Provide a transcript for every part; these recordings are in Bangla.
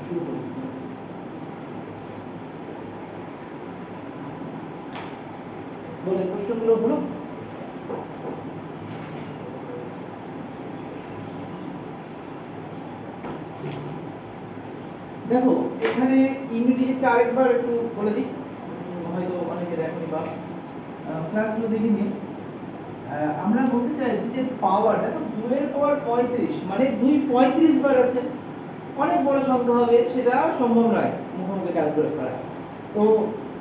শুরু করি। বলে প্রশ্নগুলো হলো দেখো এখানে ইমিডিয়েটটা আরেকবার একটু বলে দিই, হয়তো অনেকে দেখেনি বা ক্লাসগুলো দেখিনি। আমরা বলতে চাইছি যে পাওয়ার, দেখো 2 এর পাওয়ার 35 মানে 2 35 বার আছে, অনেক বড় সংখ্যা হবে, সেটা সম্ভব নয় মুখোমুখি ক্যালকুলেট করা। তো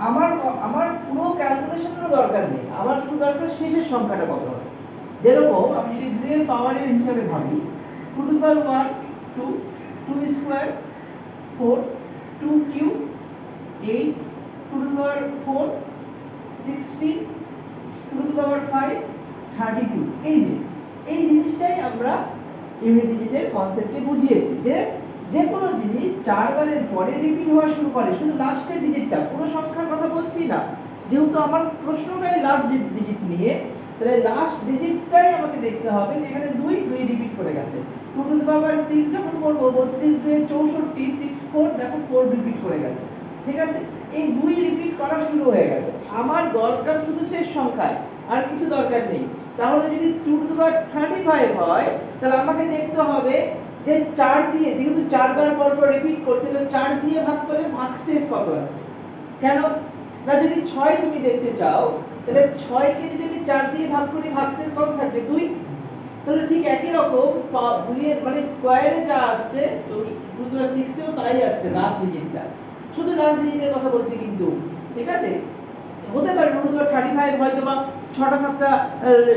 আমার আমার পুরো ক্যালকুলেশনের দরকার নেই, আমার শুধু দরকার শেষের সংখ্যাটা কত হবে। যেরকম আমি যদি 2 এর পাওয়ারের হিসাবে ভাবি, 2 to the power 1 2 2 square 4 2 cube 8 2 to the power 4 16 2 to the power 5 32। এই জিনিসটাই আমরা ইউনিট ডিজিটের কনসেপ্টে বুঝিয়েছি যে যে কোনো জিনিস 4 বারের পরে রিপিট হওয়া শুরু করে, শুধু লাস্টের ডিজিটটা, পুরো সংখ্যার কথা বলছি না। যেহেতু আমার প্রশ্নটাই লাস্ট ডিজিট নিয়ে, তাহলে লাস্ট ডিজিটটাই আমাকে দেখতে হবে, যেখানে 2 রিপিট করে গেছে। 2 টু দি পাওয়ার 6 যখন করব 32 2 64 6 4, দেখো 4 রিপিট করে গেছে, ঠিক আছে। এই 2 রিপিট করা শুরু হয়ে গেছে, আমার দরকার শুধু শেষ সংখ্যায়, আর কিছু দরকার নেই। তাহলে যদি 2 টু দি পাওয়ার 35 হয়, তাহলে আমাকে দেখতে হবে যে 4 দিয়ে, যেহেতু 4 বার পর পর রিপিট করছে, তো 4 দিয়ে ভাগ করলে ভাগশেষ কত আসছে। কেন না, যদি 6 তুমি দেখতে চাও, তাহলে 6 কে যদি আমি 4 দিয়ে ভাগ করি, ভাগশেষ কত থাকবে 2। তাহলে ঠিক একই রকম 2 এর মানে স্কয়ারে যা আসছে 2 এও তাই আসছে, লাস্ট ডিজিটটা, শুধু লাস্ট ডিজিটের কথা বলছি কিন্তু, ঠিক আছে। হতে পারে 35 হয়তো বা 6টা 7টা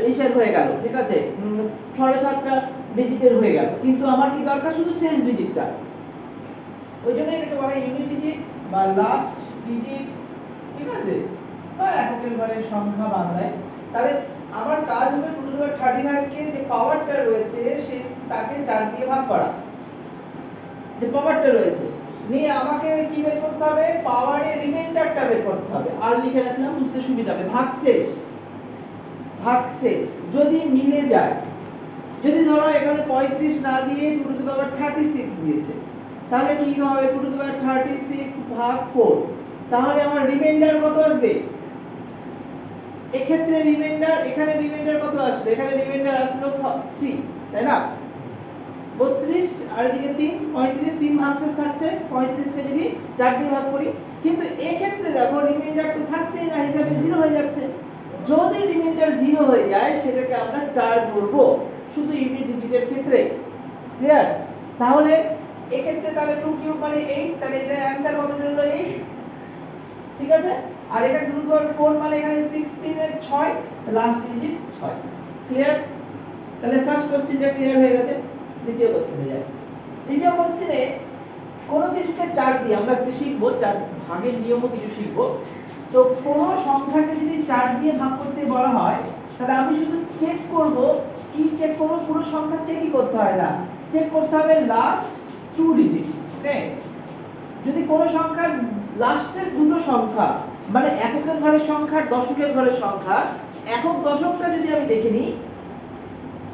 হিসাব হয়ে গেল, ঠিক আছে, 6টা 7টা ডিজিটের হয়ে গেল, কিন্তু আমার কি দরকার শুধু শেষ ডিজিটটা। ওই জন্য এটাকে বলা হয় ইউনিট ডিজিট বা লাস্ট ডিজিট, ঠিক আছে, বা এককের ঘরের সংখ্যা বাংলায়। তাহলে আমার কাজ হবে 235 কে যে পাওয়ারটা রয়েছে সে তাকে 4 দিয়ে ভাগ করা, যে পাওয়ারটা রয়েছে নিয়ে আমাকে কি বের করতে হবে, পাওয়ারের রিমাইন্ডারটা বের করতে হবে। আর লিখে রাখলাম বুঝতে সুবিধা হবে, ভাগশেষ যদি মিলে যায়, যদি ধরো এখানে 35 না দিয়ে 2 টু দি পাওয়ার 36 দিয়েছে, তাহলে কি হবে 2 টু দি পাওয়ার 36 ভাগ 4, তাহলে আমার রিমাইন্ডার কত আসবে। এক্ষেত্রে রিমাইন্ডার, এখানে রিমাইন্ডার কত আসবে, এখানে রিমাইন্ডার আসলো 3, তাই না, 32 আর এদিকে 3 35, 3 ভাগশেষ থাকছে, 35 কে যদি 4 দিয়ে ভাগ করি, কিন্তু এই ক্ষেত্রে দেখো রিমাইন্ডার তো থাকছেই না, হিসাবে 0 হয়ে যাচ্ছে। যদি রিমাইন্ডার 0 হয়ে যায়, সেটাকে আমরা 4 ধরবো শুধু ইউনিট ডিজিটের ক্ষেত্রে, ক্লিয়ার। তাহলে এই ক্ষেত্রে তাহলে 2 কিউব মানে 8, তাহলে এটার অ্যানসার কত হলো 8, ঠিক আছে। আর এটা 2 টু দি পাওয়ার 4 মানে এখানে 16 এর 6, লাস্ট ডিজিট 6, ক্লিয়ার। তাহলে ফার্স্ট কোশ্চেনটা ক্লিয়ার হয়ে গেছে। দ্বিতীয় কোশ্চেনে যাই। দ্বিতীয় কোশ্চেনে কোন কিছুকে 4 দিয়ে আমরা কি শিখবো, 4 ভাগের নিয়মও কিছু শিখবো। তো কোন সংখ্যাকে যদি 4 দিয়ে ভাগ করতে বলা হয়, তাহলে আমি শুধু চেক করব, কি চেক করব, পুরো সংখ্যা চেকই করতে হয় না, চেক করতে হবে লাস্ট 2 ডিজিট, ওকে। যদি কোন সংখ্যার লাস্টের দুটো সংখ্যা, মানে এককের ঘরের সংখ্যা, দশকের ঘরের সংখ্যা, একক দশকটা যদি আমি দেখে নিই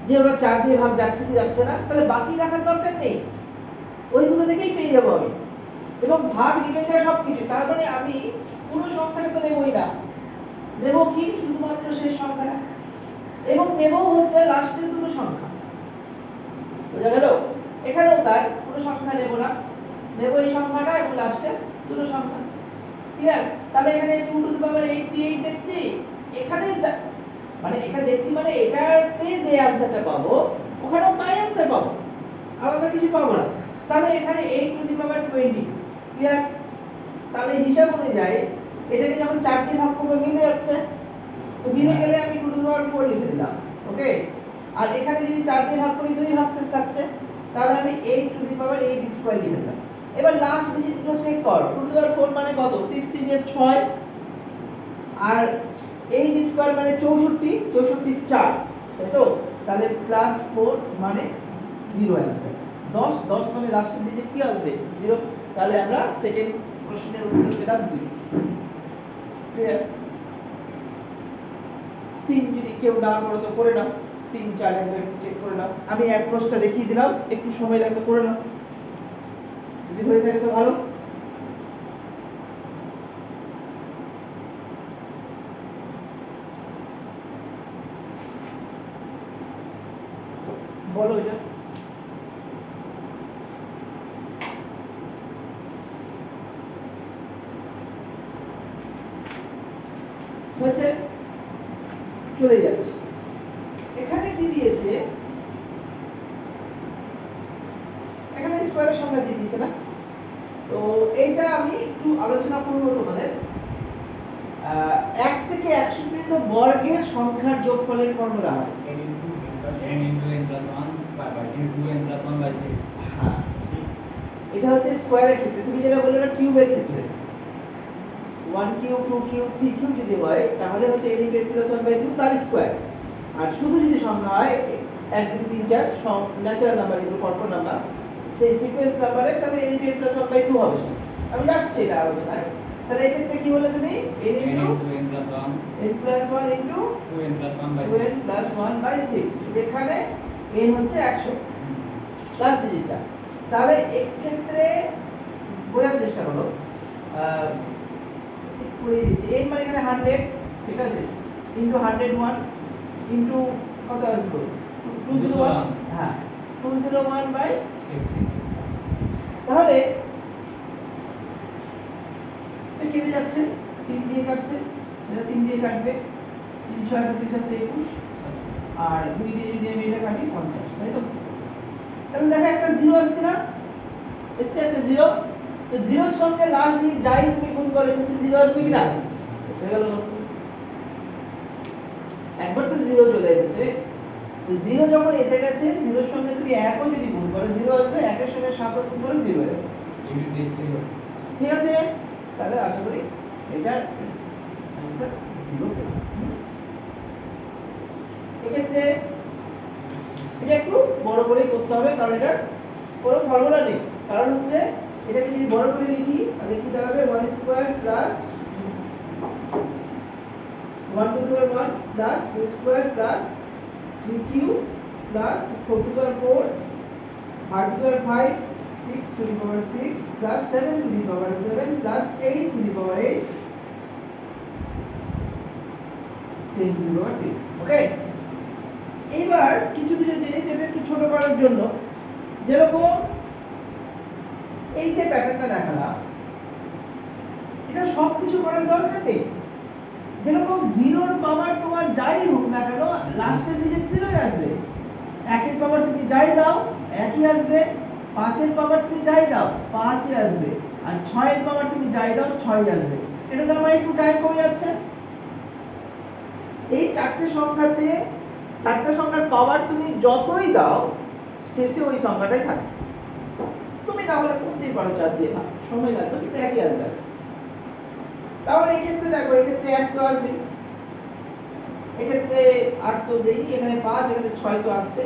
যে ওরা 4 দিয়ে ভাগ যাচ্ছে কি যাচ্ছে না, তাহলে বাকি দেখার দরকার নেই, ওইগুলো থেকেই পেয়ে যাবো আমি, এবং ভাগ রিমাইন্ডার সবকিছু। তার মানে আমি পুরো সংখ্যাটা তো নেবই না, নেব কি শুধুমাত্র শেষ সংখ্যাটা, এবং নেব হচ্ছে লাস্টের দুটো সংখ্যা, বুঝা গেল। এখানেও তাই, পুরো সংখ্যা নেব না, নেব এই সংখ্যাটা এবং লাস্টের দুটো সংখ্যা, ক্লিয়ার। তাহলে এখানে 2 টু দি পাওয়ার 88 দেখছি, এখানে মানে এটা দেখছি মানে এটাতে যে অ্যানসারটা পাবো ওখানেও তাই অ্যানসার পাবো, আলাদা কিছু পাবো না। তাহলে এখানে 8 টু দি পাওয়ার 20, ক্লিয়ার। তাহলে হিসাব অনুযায়ী এটাকে যখন 4 দিয়ে ভাগ করব মিলে যাচ্ছে, তো মিলে গেলে আমি 2 টু দি পাওয়ার 4 লিখে দিলাম, ওকে। আর এখানে যদি 4 দিয়ে ভাগ করি 2 ভাগশেষ থাকছে, তাহলে আমি 8 টু দি পাওয়ার 8 স্কয়ার লিখে দিলাম। এবার লাস্ট ডিজিটগুলো চেক কর, 2 টু দি পাওয়ার 4 মানে কত, 16 এর 6, আর 8 স্কয়ার মানে 64, 64 4, তাই তো। তাহলে প্লাস 4 মানে 0 অ্যানসার। 10 মানে লাস্টের ডিজিট কি আসবে 0, তাহলে আমরা সেকেন্ড প্রশ্নের উত্তর পেলাম 0, ক্লিয়ার। 3 যদি কেউ না করো তো করে নাও, 3 4 একবার চেক করে নাও, আমি এক প্রশ্নটা দেখিয়ে দিলাম, একটু সময় লাগবে করে নাও। যদি হয়ে থাকে তো ভালো। বলো এটা হচ্ছে, চলে যাচ্ছে। এখানে কি দিয়েছে, এখানে স্কয়ারের সংখ্যা দিয়ে দিয়েছে না, তো এইটা আমি একটু আলোচনা করবো তোমাদের। 1 থেকে 100 পর্যন্ত বর্গের সংখ্যার যোগফলের ফর্মুলা হয় n into n plus 1 by 2n plus 1 by 6. হ্যাঁ, এটা হচ্ছে স্কয়ারের ক্ষেত্রে। তুমি যেটা বললে না কিউবের ক্ষেত্রে 1 কিউব 2 কিউব 3 কিউব যদি হয় তাহলে হচ্ছে n into n plus 1 by 2 তার স্কয়ার। আর শুধু যদি সংখ্যা হয় 1 2 3 4 সব ন্যাচারাল নাম্বার, এগুলো কর্পোর নাম্বার, সেই সিকোয়েন্স নাম্বারে তাহলে n into n plus 1 by 2 হবে। আমি যাচ্ছি এটা আলোচনায়। তাহলে এই ক্ষেত্রে কি বলে তুমি n into n plus 1 n plus 1 into 2n plus 1 by 2n 6. plus 1 by 6, যেখানে n হচ্ছে 100 লাস্ট ডিজিটটা। তাহলে এই ক্ষেত্রে বোঝার চেষ্টা করো, করে দিচ্ছি n মানে এখানে 100, ঠিক আছে, ইনটু 101 ইনটু কত আসবে 201, হ্যাঁ 201 বাই 6. তাহলে এটা কেটে যাচ্ছে, 3 দিয়ে কাটছে, এটা 3 দিয়ে কাটবে, 3 6 3 7 21, আর 2 দিয়ে যদি আমি এটা কাটি 50, তাই তো? তাহলে দেখো একটা 0 আসছে না, এসছে একটা 0, তো 0 এর সঙ্গে লাস্ট ডিজিট যাই তুমি গুণ করে শেষে 0 আসবে কি না? এসে গেল। একবার তো 0 চলে এসেছে, তো 0 যখন এসে গেছে 0 এর সঙ্গে তুমি 1 ও যদি গুণ করো 0 আসবে, 1 এর সঙ্গে 7 ও গুণ করে 0 আসবে। ঠিক আছে, তাহলে আশা করি এটার आंसर 0 হবে। এক্ষেত্রে এটা একটু বড় করেই করতে হবে, কারণ এটার কোনো ফর্মুলা নেই। কারণ হচ্ছে এটাকে যদি বড় করে লিখি তাহলে কি দাঁড়াবে 1 square plus 1 to the power 1 plus 2 square plus 3 cube plus 4 to the power 4 5 to the power 5 6 to the power 6 plus 7 to the power 7 plus 8 to the power 8 10 to the power 10। Okay, এবার কিছু কিছু জিনিস এটা একটু ছোট করার জন্য, যেরকম এই যে প্যাটার্নটা দেখালাম, এটা সবকিছু করার দরকার নেই। যেরকম 0 এর পাওয়ার তোমার যাই হোক না কেন লাস্টের ডিজিট 0 ই আসবে। 1 এর পাওয়ার তুমি যাই দাও একই আসবে, 5 এর পাওয়ার তুমি যাই দাও 5 ই আসবে, আর 6 এর পাওয়ার তুমি যাই দাও 6 ই আসবে। এটাতে আমার একটু টাইম কমে যাচ্ছে। এই চারটি সংখ্যাতে চারটি সংখ্যার পাওয়ার তুমি যতই দাও শেষে ওই সংখ্যাটাই থাকবে। তুমি না হলে করতেই পারো 4 দিয়ে ভাগ, সময় লাগবে কিন্তু একই আসবে। তাহলে এই ক্ষেত্রে দেখো, এই ক্ষেত্রে 1 তো আসবে, এই ক্ষেত্রে 8 তো দেই, এখানে 5, এখানে 6 তো আসছে,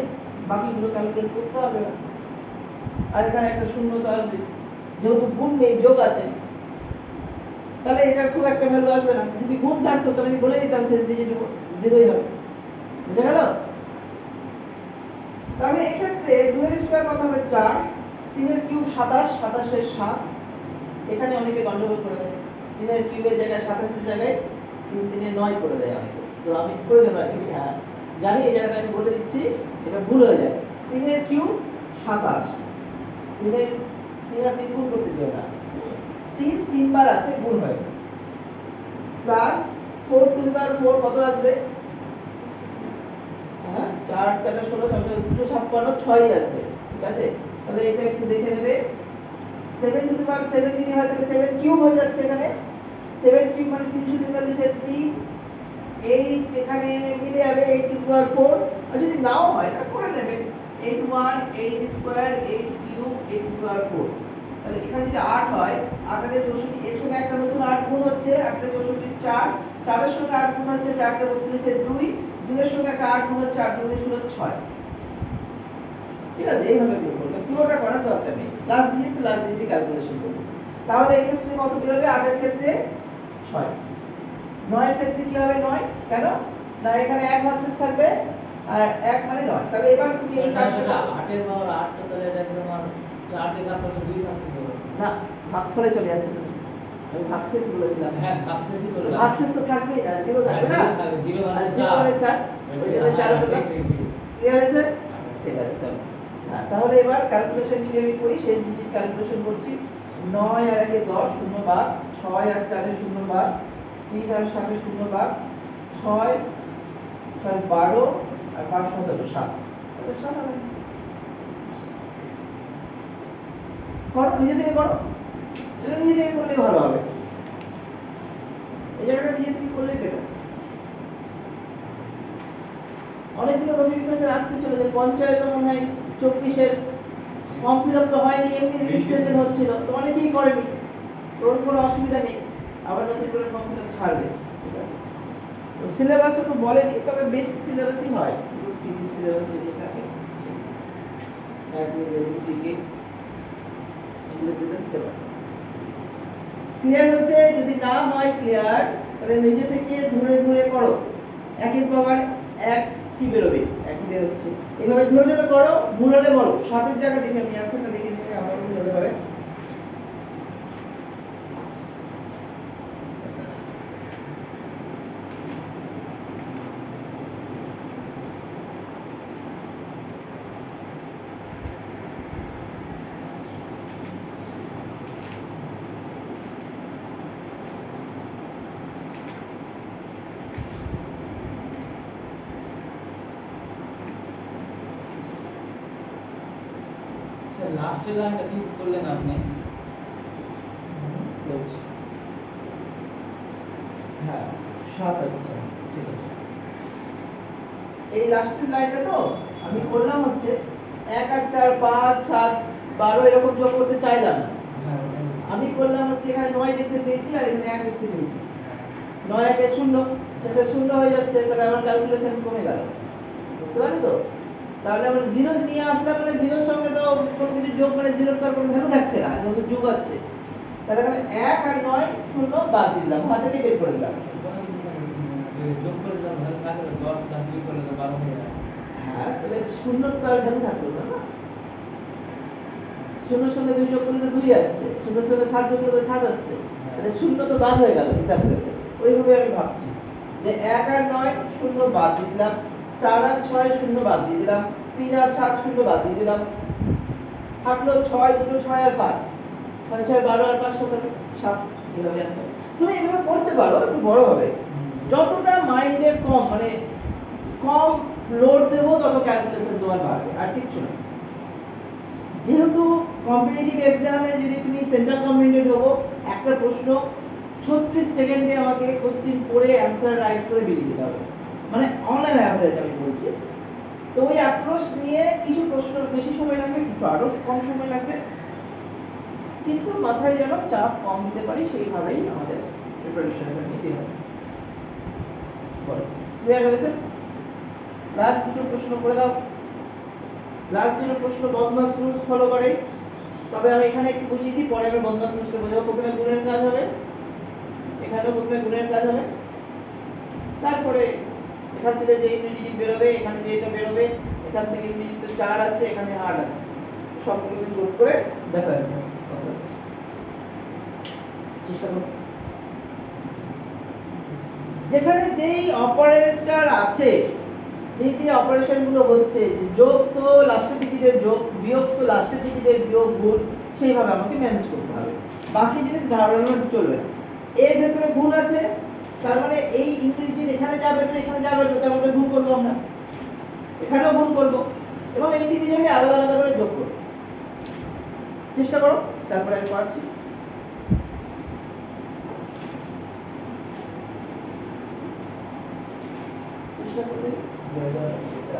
বাকিগুলো ক্যালকুলেট করতে হবে না। আর এখানে একটা শূন্য তো আসবে, যেহেতু গুণ নেই যোগ আছে, তাহলে এটা খুব একটা ভ্যালু আসবে না। যদি গুণ থাকতো তাহলে আমি বলে দিতাম শেষ ডিজিট 0ই হবে। বুঝা গেল? তাহলে এই ক্ষেত্রে 2 এর স্কয়ার কত হবে 4, 3 এর কিউব 27, 27 এর 7, এখানে অনেকে গন্ডগোল করে দেয়, 3 এর কিউবের জায়গায় 27 এর জায়গায় 3 3 এর 9 করে দেয় অনেকে। তো আমি প্রয়োজন হয় কি, হ্যাঁ জানি এই জায়গাটা আমি বলে দিচ্ছি, এটা ভুল হয়ে যায়। 3 এর কিউব 27, 3 এর 3 আর 3 গুণ করতে চাই না, 3 তিনবার আছে গুণ হয়, প্লাস 4 টু দি পাওয়ার 4 কত আসবে, হ্যাঁ 4 4 16 256 6 ই আসবে। ঠিক আছে, তাহলে এটা একটু দেখে নেবে। 7 টু দি পাওয়ার 7 যদি হয় তাহলে 7 কিউব হয়ে যাচ্ছে, এখানে 7 কিউব মানে 343 এর 3, 8 এখানে মিলে যাবে 8 টু দি পাওয়ার 4। আর যদি নাও হয় এটা করে নেবে 8 1 8 square 8 cube 8 to the power 4। তাহলে এখানে যদি 8 হয়, 8 এর 64 এর সঙ্গে একটা নতুন 8 গুণ হচ্ছে, 8 এর 64 4, 4 এর সঙ্গে 8 গুণ হচ্ছে 4 তে 32 এর 2, 2 এর সঙ্গে একটা 8 গুণ হচ্ছে 8 2 16 6। ঠিক আছে, এইভাবে গুণ করলে পুরোটা করার দরকার নেই, লাস্ট ডিজিট ক্যালকুলেশন করব। তাহলে এই ক্ষেত্রে কত বের হবে, 8 এর ক্ষেত্রে 6, 9 এর ক্ষেত্রে কি হবে 9, কেন না এখানে 1 ভাগশেষ থাকবে আর 1 মানে 9। তাহলে এবার তুমি এই কাজটা 8 এর পাওয়ার 8 তো তাহলে এটা তোমার 4 দিয়ে ভাগ করলে 2 থাকছে তো। না, ভাগফলে চলে যাচ্ছে তো। আমি ভাগশেষ বলেছিলাম। হ্যাঁ, ভাগশেষই বললাম। ভাগশেষ তো থাকবেই না, জিরো থাকবে না। জিরো থাকবে, জিরো আর মানে জিরো 4। মানে 4, ওই জন্য 4 বললাম। ক্লিয়ার হয়েছে? ঠিক আছে, চলো। হ্যাঁ, তাহলে এবার ক্যালকুলেশন যদি আমি করি, শেষ ডিজিট ক্যালকুলেশন করছি। 9 আর 1 এ 10, 0 বাদ, 6 আর 4 এ 0 বাদ, 3 আর 7 এ 0 বাদ, 6 6 12 আর 5 17 7। তাহলে 7 হবে। করো, নিজে থেকে করো। এটা নিজে থেকে করলেই ভালো হবে। এই জায়গাটা নিজে থেকে করলেই বেটার। অনেকগুলো নোটিফিকেশন আসতে চলেছে, পঞ্চায়েত মনে হয় 24-এর ফর্ম ফিল আপ তো হয়নি, এমনি রেজিস্ট্রেশন হচ্ছিল, তো অনেকেই করেনি, তোর কোনো অসুবিধা নেই, আবার নতুন করে ফর্ম ফিল আপ ছাড়বে, ঠিক আছে। তো সিলেবাসও তো বলেনি, তবে বেসিক সিলেবাসই হয়, পুরো সিরিজ সিলেবাস যেটা থাকে একদম জিকে ইংলিশে দিতে পারে। ক্লিয়ার হচ্ছে? যদি না হয় ক্লিয়ার, তাহলে নিজে থেকে ধরে ধরে করো। 1 এর পাওয়ার 1 কি বেরোবে? 1 বেরোচ্ছে। এইভাবে ধরে ধরে করো, ভুল হলে বলো। 7 এর জায়গা দেখে আমি অ্যানসারটা দেখে নিয়ে আবার ভুল হতে পারে। আচ্ছা, লাস্টের লাইনটা কি করলেন আপনি? বলছি। হ্যাঁ, 7 আসছে, ঠিক আছে। এই লাস্টের লাইনটা তো আমি করলাম হচ্ছে 1 আর 4 5 7 12 এরকম যোগ করতে চাইলাম না। হ্যাঁ, ওটাই। আমি করলাম হচ্ছে এখানে 9 দেখতে পেয়েছি আর এখানে 1 দেখতে পেয়েছি। 9 1 এ 0, শেষে 0 হয়ে যাচ্ছে, তাহলে আমার ক্যালকুলেশন কমে গেল। বুঝতে পারলে তো? তাহলে আমরা 0 নিয়ে আসলাম, মানে 0 এর সঙ্গে তো কোনো কিছু যোগ মানে 0 এর তো আর কোনো ভ্যালু থাকছে না, যেহেতু যোগ আছে। তাহলে এখানে 1 আর 9 0 বাদ দিয়ে দিলাম, হাতে থেকে বের করে দিলাম। কোনো কিছু থাকে, যোগ করে দিলে ভালো থাকে, 10 প্লাস 2 করলে তো 12 হয়ে যায়। হ্যাঁ, তাহলে 0 তো আর ভ্যালু থাকলো না, না? 0 এর সঙ্গে 2 যোগ করলে তো 2 আসছে, 0 এর সঙ্গে 7 যোগ করলে তো 7 আসছে, তাহলে 0 তো বাদ হয়ে গেল হিসাব করতে। ওইভাবে আমি ভাবছি যে 1 আর 9 0 বাদ দিয়ে দিলাম, 4 আর 6 0 বাদ দিয়ে দিলাম, 3 আর 7 0 বাদ দিয়ে দিলাম, থাকলো 6 2 6 আর 5, 6 6 12 আর 5 17 7। এইভাবে आंसर তুমি এইভাবে করতে পারো, একটু বড় হবে। যতটা মাইন্ডে কম, মানে কম লোড দেবো, তত ক্যালকুলেশন তোমার বাড়বে, আর কিচ্ছু না। যেহেতু কম্পিটিটিভ এক্সামে যদি তুমি সেন্ট্রাল কম্পিটিটিভ হবো, একটা প্রশ্ন 36 সেকেন্ডে আমাকে কোশ্চেন পড়ে অ্যানসার রাইট করে বেরিয়ে যেতে হবে, মানে অনলাইন অ্যাভারেজ আমি বলছি। তো ওই অ্যাপ্রোচ নিয়ে কিছু প্রশ্ন বেশি সময় লাগবে, কিছু আরো কম সময় লাগবে, কিন্তু মাথায় যেন চাপ কম দিতে পারি সেইভাবেই আমাদের প্রিপারেশনটা নিতে হবে। বলো, ক্লিয়ার হয়েছে? লাস্ট দুটো প্রশ্ন করে দাও। লাস্ট দুটো প্রশ্ন বদমাস রুলস ফলো করে, তবে আমি এখানে একটু বুঝিয়ে দিই, পরে আমি বদমাস রুলস বোঝাবো। প্রথমে গুণের কাজ হবে, এখানেও প্রথমে গুণের কাজ হবে, তারপরে এখান থেকে যে ইংরেজি বেরোবে, এখানে যেটা বেরোবে, এখান থেকে ইংরেজি তো 4 আছে, এখানে 8 আছে, সবগুলোকে যোগ করে দেখা যাচ্ছে কত আসছে। চেষ্টা করো। যেখানে যেই অপারেটর আছে, যে অপারেশন গুলো হচ্ছে, যে যোগ তো লাস্টের ডিজিটের যোগ, বিয়োগ তো লাস্টের ডিজিটের বিয়োগ, গুণ সেইভাবে আমাকে ম্যানেজ করতে হবে, বাকি জিনিস ঘাবড়ানো চলবে না। এর ভেতরে গুণ আছে, তার মানে এই ইংরেজির এখানে যাবে না, এখানে যাবে না, তার মধ্যে গুণ করবো আমরা, এখানেও গুণ করবো, এবং ইন্ডিভিজুয়ালি আলাদা আলাদা করে যোগ করবো। চেষ্টা করো, তারপরে আমি পাচ্ছি। চেষ্টা করলে হয়ে যাবে এটা।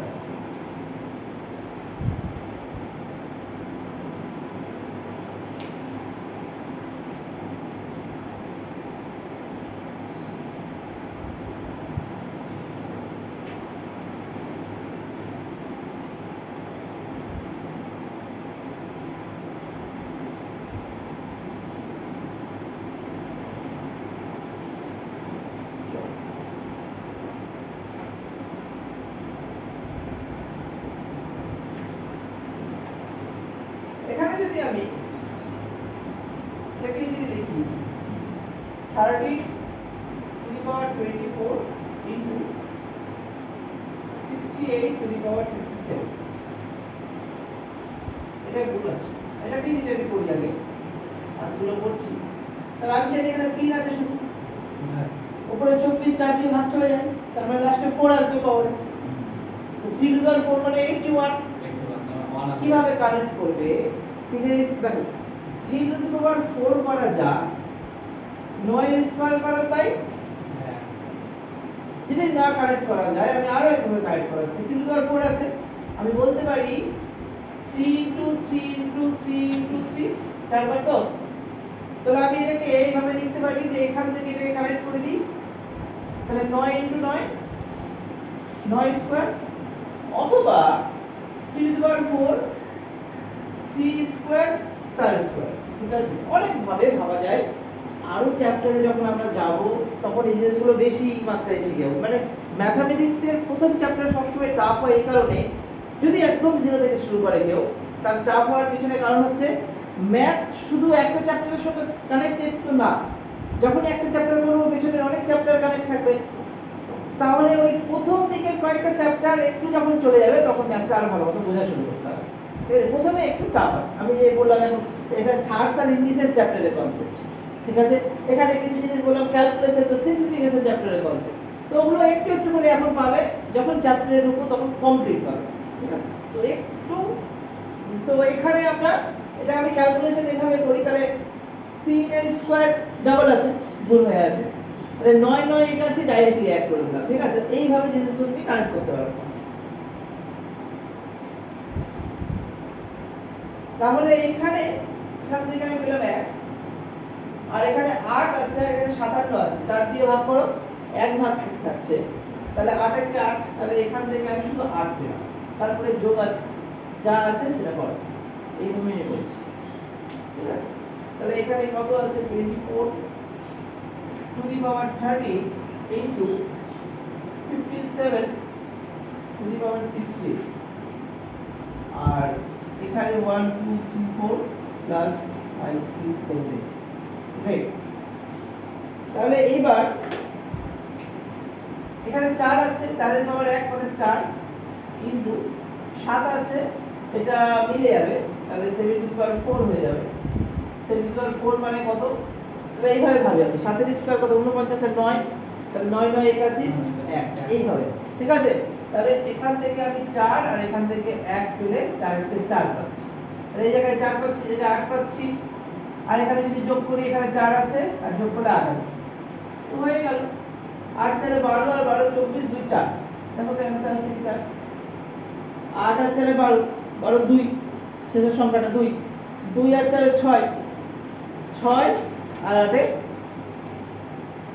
এটাকে যদি লিখি 30 to the power 24 into 68 to the power 57, এটা ভুল আছে। এটাকেই যদি আমি করি আগে আজগুলো করছি, তাহলে আমি জানি এখানে 3 আছে শুধু, উপরে 24 4 দিয়ে ভাগ চলে যায়, তার মানে লাস্টে 4 আসবে পাওয়ারে। তো 3 to the power 4 মানে 81। কিভাবে কানেক্ট করবে? দেখো 3 to the power 4 করা যা 9 এর স্কয়ার করা তাই, যদি না কানেক্ট করা যায় আমি আরো একভাবে কানেক্ট করাচ্ছি। 3 to the power 4 আছে, আমি বলতে পারি 3 into 3 into 3 into 3 চারবার তো, তাহলে আমি এটাকে এইভাবে লিখতে পারি যে এখান থেকে এটাকে কানেক্ট করে দিই, তাহলে 9 into 9 9 স্কয়ার, অথবা 3 to the power 4 3 স্কয়ার তার স্কয়ার। ঠিক আছে, অনেক ভাবে ভাবা যায়। আরো চ্যাপ্টারে যখন আমরা যাব তখন এই জিনিসগুলো বেশি মাত্রায় শিখে যাব। মানে ম্যাথমেটিক্স এর প্রথম চ্যাপ্টার সবসময় টাফ হয় এই কারণে, যদি একদম জিরো থেকে শুরু করে কেউ, তার চাপ হওয়ার পিছনে কারণ হচ্ছে ম্যাথ শুধু একটা চ্যাপ্টারের সাথে কানেক্টেড তো না। যখন একটা চ্যাপ্টার করব পিছনের অনেক চ্যাপ্টার কানেক্ট থাকবে, তাহলে ওই প্রথম দিকের কয়েকটা চ্যাপ্টার একটু যখন চলে যাবে তখন ম্যাথটা আরো ভালো মতো বোঝা শুরু করতে হবে। ঠিক আছে, প্রথমে একটু চাপ হয়। আমি যে বললাম এখন এটা সার্চ আর ইন্ডিসেস চ্যাপ্টারের কনসেপ্ট, ঠিক আছে, এখানে কিছু জিনিস বললাম ক্যালকুলাসের তো সিম্পলিফিকেশন চ্যাপ্টারের কনসেপ্ট, তো ওগুলো একটু একটু করে এখন পাবে, যখন চ্যাপ্টারের উপর তখন কমপ্লিট পাবে। ঠিক আছে, তো একটু, তো এখানে আমরা এটা আমি ক্যালকুলেশন এভাবে করি, তাহলে 3 এর স্কয়ার ডাবল আছে, গুণ হয়ে আছে, তাহলে 9 9 81 ডাইরেক্টলি অ্যাড করে দিলাম। ঠিক আছে, এইভাবে জিনিসগুলোকে কানেক্ট করতে পারবো। তাহলে এখানে এখান থেকে আমি পেলাম 1, আর এখানে 8 আছে, এখানে 57 আছে, 4 দিয়ে ভাগ করো 1 ভাগ 6 থাকছে, তাহলে 8 এর 8, তাহলে এখান থেকে আমি শুধু 8 পেলাম, তারপরে যোগ আছে, যা আছে সেটা করো, এইভাবে আমি বলছি। ঠিক আছে, তাহলে এখানে কত আছে 24 to the power 30 into 57 to the power 60, আর এখানে 1 2 3 4 প্লাস 5 6 7 8, রাইট। তাহলে এইবার এখানে 4 আছে, 4 এর পাওয়ার 1 মানে 4 ইনটু 7 আছে, এটা মিলে যাবে, তাহলে 7 টু দি পাওয়ার 4 হয়ে যাবে। 7 টু দি পাওয়ার 4 মানে কত? তাহলে এইভাবে ভাবি আমি, 7 এর স্কয়ার কত? 49 আর 9, তাহলে 9 9 81 1, এইভাবে। ঠিক আছে, তাহলে এখান থেকে আমি 4 আর এখান থেকে 1 পেলে 4 এর থেকে 4 পাচ্ছি, তাহলে এই জায়গায় 4 পাচ্ছি, এই জায়গায় 8 পাচ্ছি, আর এখানে যদি যোগ করি এখানে 4 আছে আর যোগ করলে 8 আছে, তো হয়ে গেল 8 4 এ 12 আর 12 24 2 4, দেখো তো অ্যানসার আছে কি 4। 8 আর 4 এ 12 12 2, শেষের সংখ্যাটা 2, 2 আর 4 এ 6 6 আর 8 এ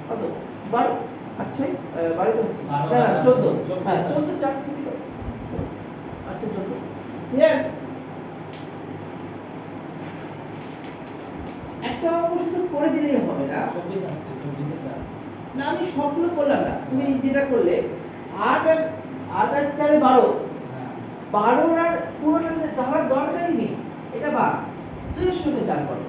কত 12 আর 6 12 তো হচ্ছে না 14, হ্যাঁ 14 4 ঠিক আছে, আচ্ছা 14 ক্লিয়ার। একটা অঙ্ক শুধু করে দিলেই হবে না, 24 আসছে, 24 এ 4, না আমি সবগুলো করলাম না, তুমি যেটা করলে 8 আর 4 এ 12, 12 আর পুরোটা ধরার দরকারই নেই, এটা বা 2 এর সঙ্গে 4 করো,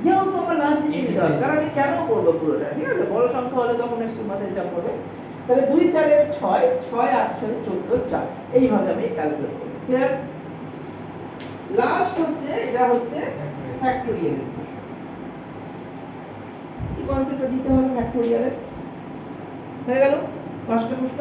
যেহেতু আমার লাস্ট ডিজিট নিতে হবে, কারণ আমি কেন করবো পুরোটা। ঠিক আছে, বড় সংখ্যা হলে তখন একটু মাথায় চাপ পড়বে, তাহলে 2 4 এর 6 6 8 6 14 4, এইভাবে আমি ক্যালকুলেট করব। ক্লিয়ার। লাস্ট হচ্ছে এটা হচ্ছে ফ্যাক্টোরিয়াল এর প্রশ্ন, এই কনসেপ্টটা দিতে হবে ফ্যাক্টোরিয়ালের। হয়ে গেল পাঁচটা প্রশ্ন।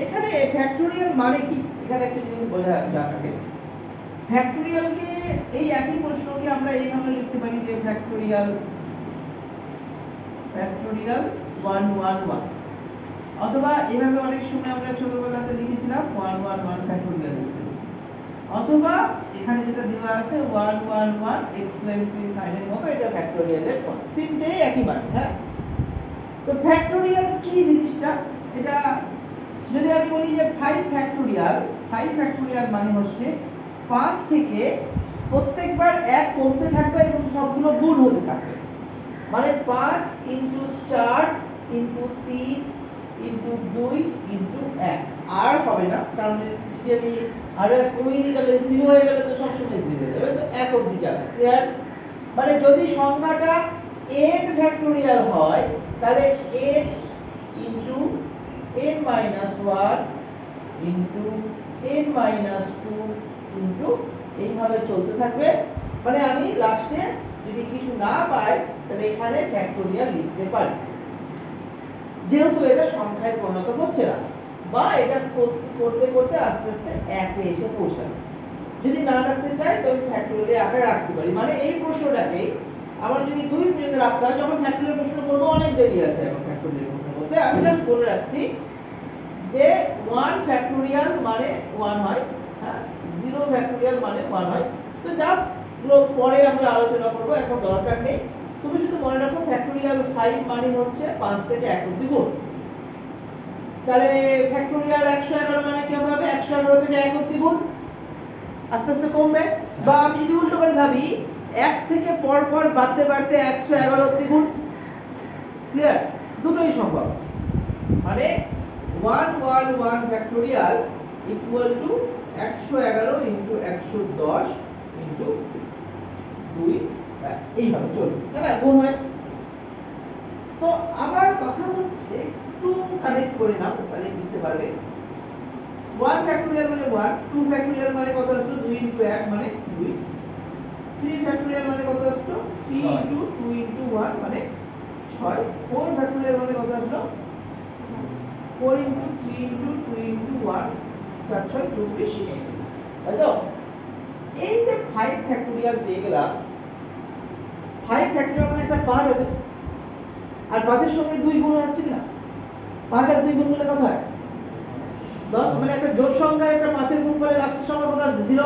এখানে ফ্যাক্টোরিয়াল মানে কি, এখানে একটা জিনিস বোঝা যাচ্ছে আপনাকে। ফ্যাক্টোরিয়ালকে এই একই প্রশ্নকে আমরা এইভাবে লিখতে পারি যে ফ্যাক্টোরিয়াল 1 1 1, অথবা এইভাবে অনেক সময় আমরা ছোটবেলাতে লিখেছিলাম 1 1 1 ফ্যাক্টোরিয়াল, অথবা এখানে যেটা দেওয়া আছে 1 1 1 এক্সক্লেমেটরি সাইনের মতো, এটা ফ্যাক্টোরিয়ালের পদ, তিনটেই একই মান। হ্যাঁ, তো ফ্যাক্টোরিয়াল কি জিনিসটা, এটা যদি আমি বলি যে 5 ফ্যাক্টোরিয়াল মানে হচ্ছে 5 থেকে প্রত্যেকবার 1 কমতে থাকবে এবং সবগুলো গুণ হতে থাকবে, মানে 5 * 4 * 3 ইন্টু 2 ইন্টু 1 আর হবে না, কারণ যদি আমি আরো এক কমিয়ে দিই তাহলে 0 হয়ে গেলে তো সবসময় 0 হয়ে যাবে, তো 1 অবধি যাবে। ক্লিয়ার? মানে যদি সংখ্যাটা n ফ্যাক্টোরিয়াল হয় তাহলে n into n minus 1 into n minus 2 into এইভাবে চলতে থাকবে। মানে আমি লাস্টে যদি কিছু না পাই তাহলে এখানে ফ্যাক্টোরিয়াল লিখতে পারি, যেহেতু এটা সংখ্যায় পরিণত হচ্ছে না, বা এটা করতে করতে আস্তে আস্তে 1 এ এসে পৌঁছাবে। যদি না রাখতে চাই তবে ফ্যাক্টোরিয়াল আকারে রাখতে পারি। মানে এই প্রশ্নটাকে আমার যদি 2 পর্যন্ত রাখতে হয়, যখন ফ্যাক্টোরিয়াল প্রশ্ন করব অনেক দেরি আছে এখন ফ্যাক্টোরিয়াল প্রশ্ন করতে, আমি জাস্ট বলে রাখছি যে 1 ফ্যাক্টোরিয়াল মানে 1 হয়, হ্যাঁ 0 ফ্যাক্টোরিয়াল মানে 1 হয়। তো যা পরে আমরা আলোচনা করব, এখন দরকার নেই। তুমি শুধু মনে রাখো ফ্যাক্টোরিয়াল 5 মানে হচ্ছে 5 থেকে 1 অবধি গুণ। তাহলে ফ্যাক্টোরিয়াল 111 মানে কি হবে? 111 থেকে 1 অবধি গুণ, আস্তে আস্তে কমবে। বা আমি যদি উল্টো করে ভাবি, 1 থেকে পর পর বাড়তে বাড়তে 111 অবধি গুণ। ক্লিয়ার? দুটোই সম্ভব। মানে 111 factorial equal to 111 into 110 into 2, এইভাবে চলবে, তাই না? গুণ হয়। তো আবার কথা হচ্ছে একটু কানেক্ট করে নাও, তাহলে বুঝতে পারবে। 1 ফ্যাক্টোরিয়াল মানে 1, 2 ফ্যাক্টোরিয়াল মানে কত আসলো? 2 ইনটু 1 মানে 2, 3 ফ্যাক্টোরিয়াল মানে কত আসলো? 3 ইনটু 2 ইনটু 1 মানে 6, 4 ফ্যাক্টোরিয়াল মানে কত আসলো? 4 ইনটু 3 ইনটু 2 ইনটু 1, 4 6 24, তাই তো? এই যে 5 ফ্যাক্টোরিয়াল পেয়ে গেলাম, 5 ফ্যাক্টোরিয়াল মানে একটা 5 আছে, আর 5 এর সঙ্গে 2 গুণ হচ্ছে কিনা? 5 আর 2 গুণ করলে কত হয়? 10। মানে একটা জোড় সংখ্যা একটা 5 এর গুণ করলে লাস্টের সংখ্যা কত আসবে? 0।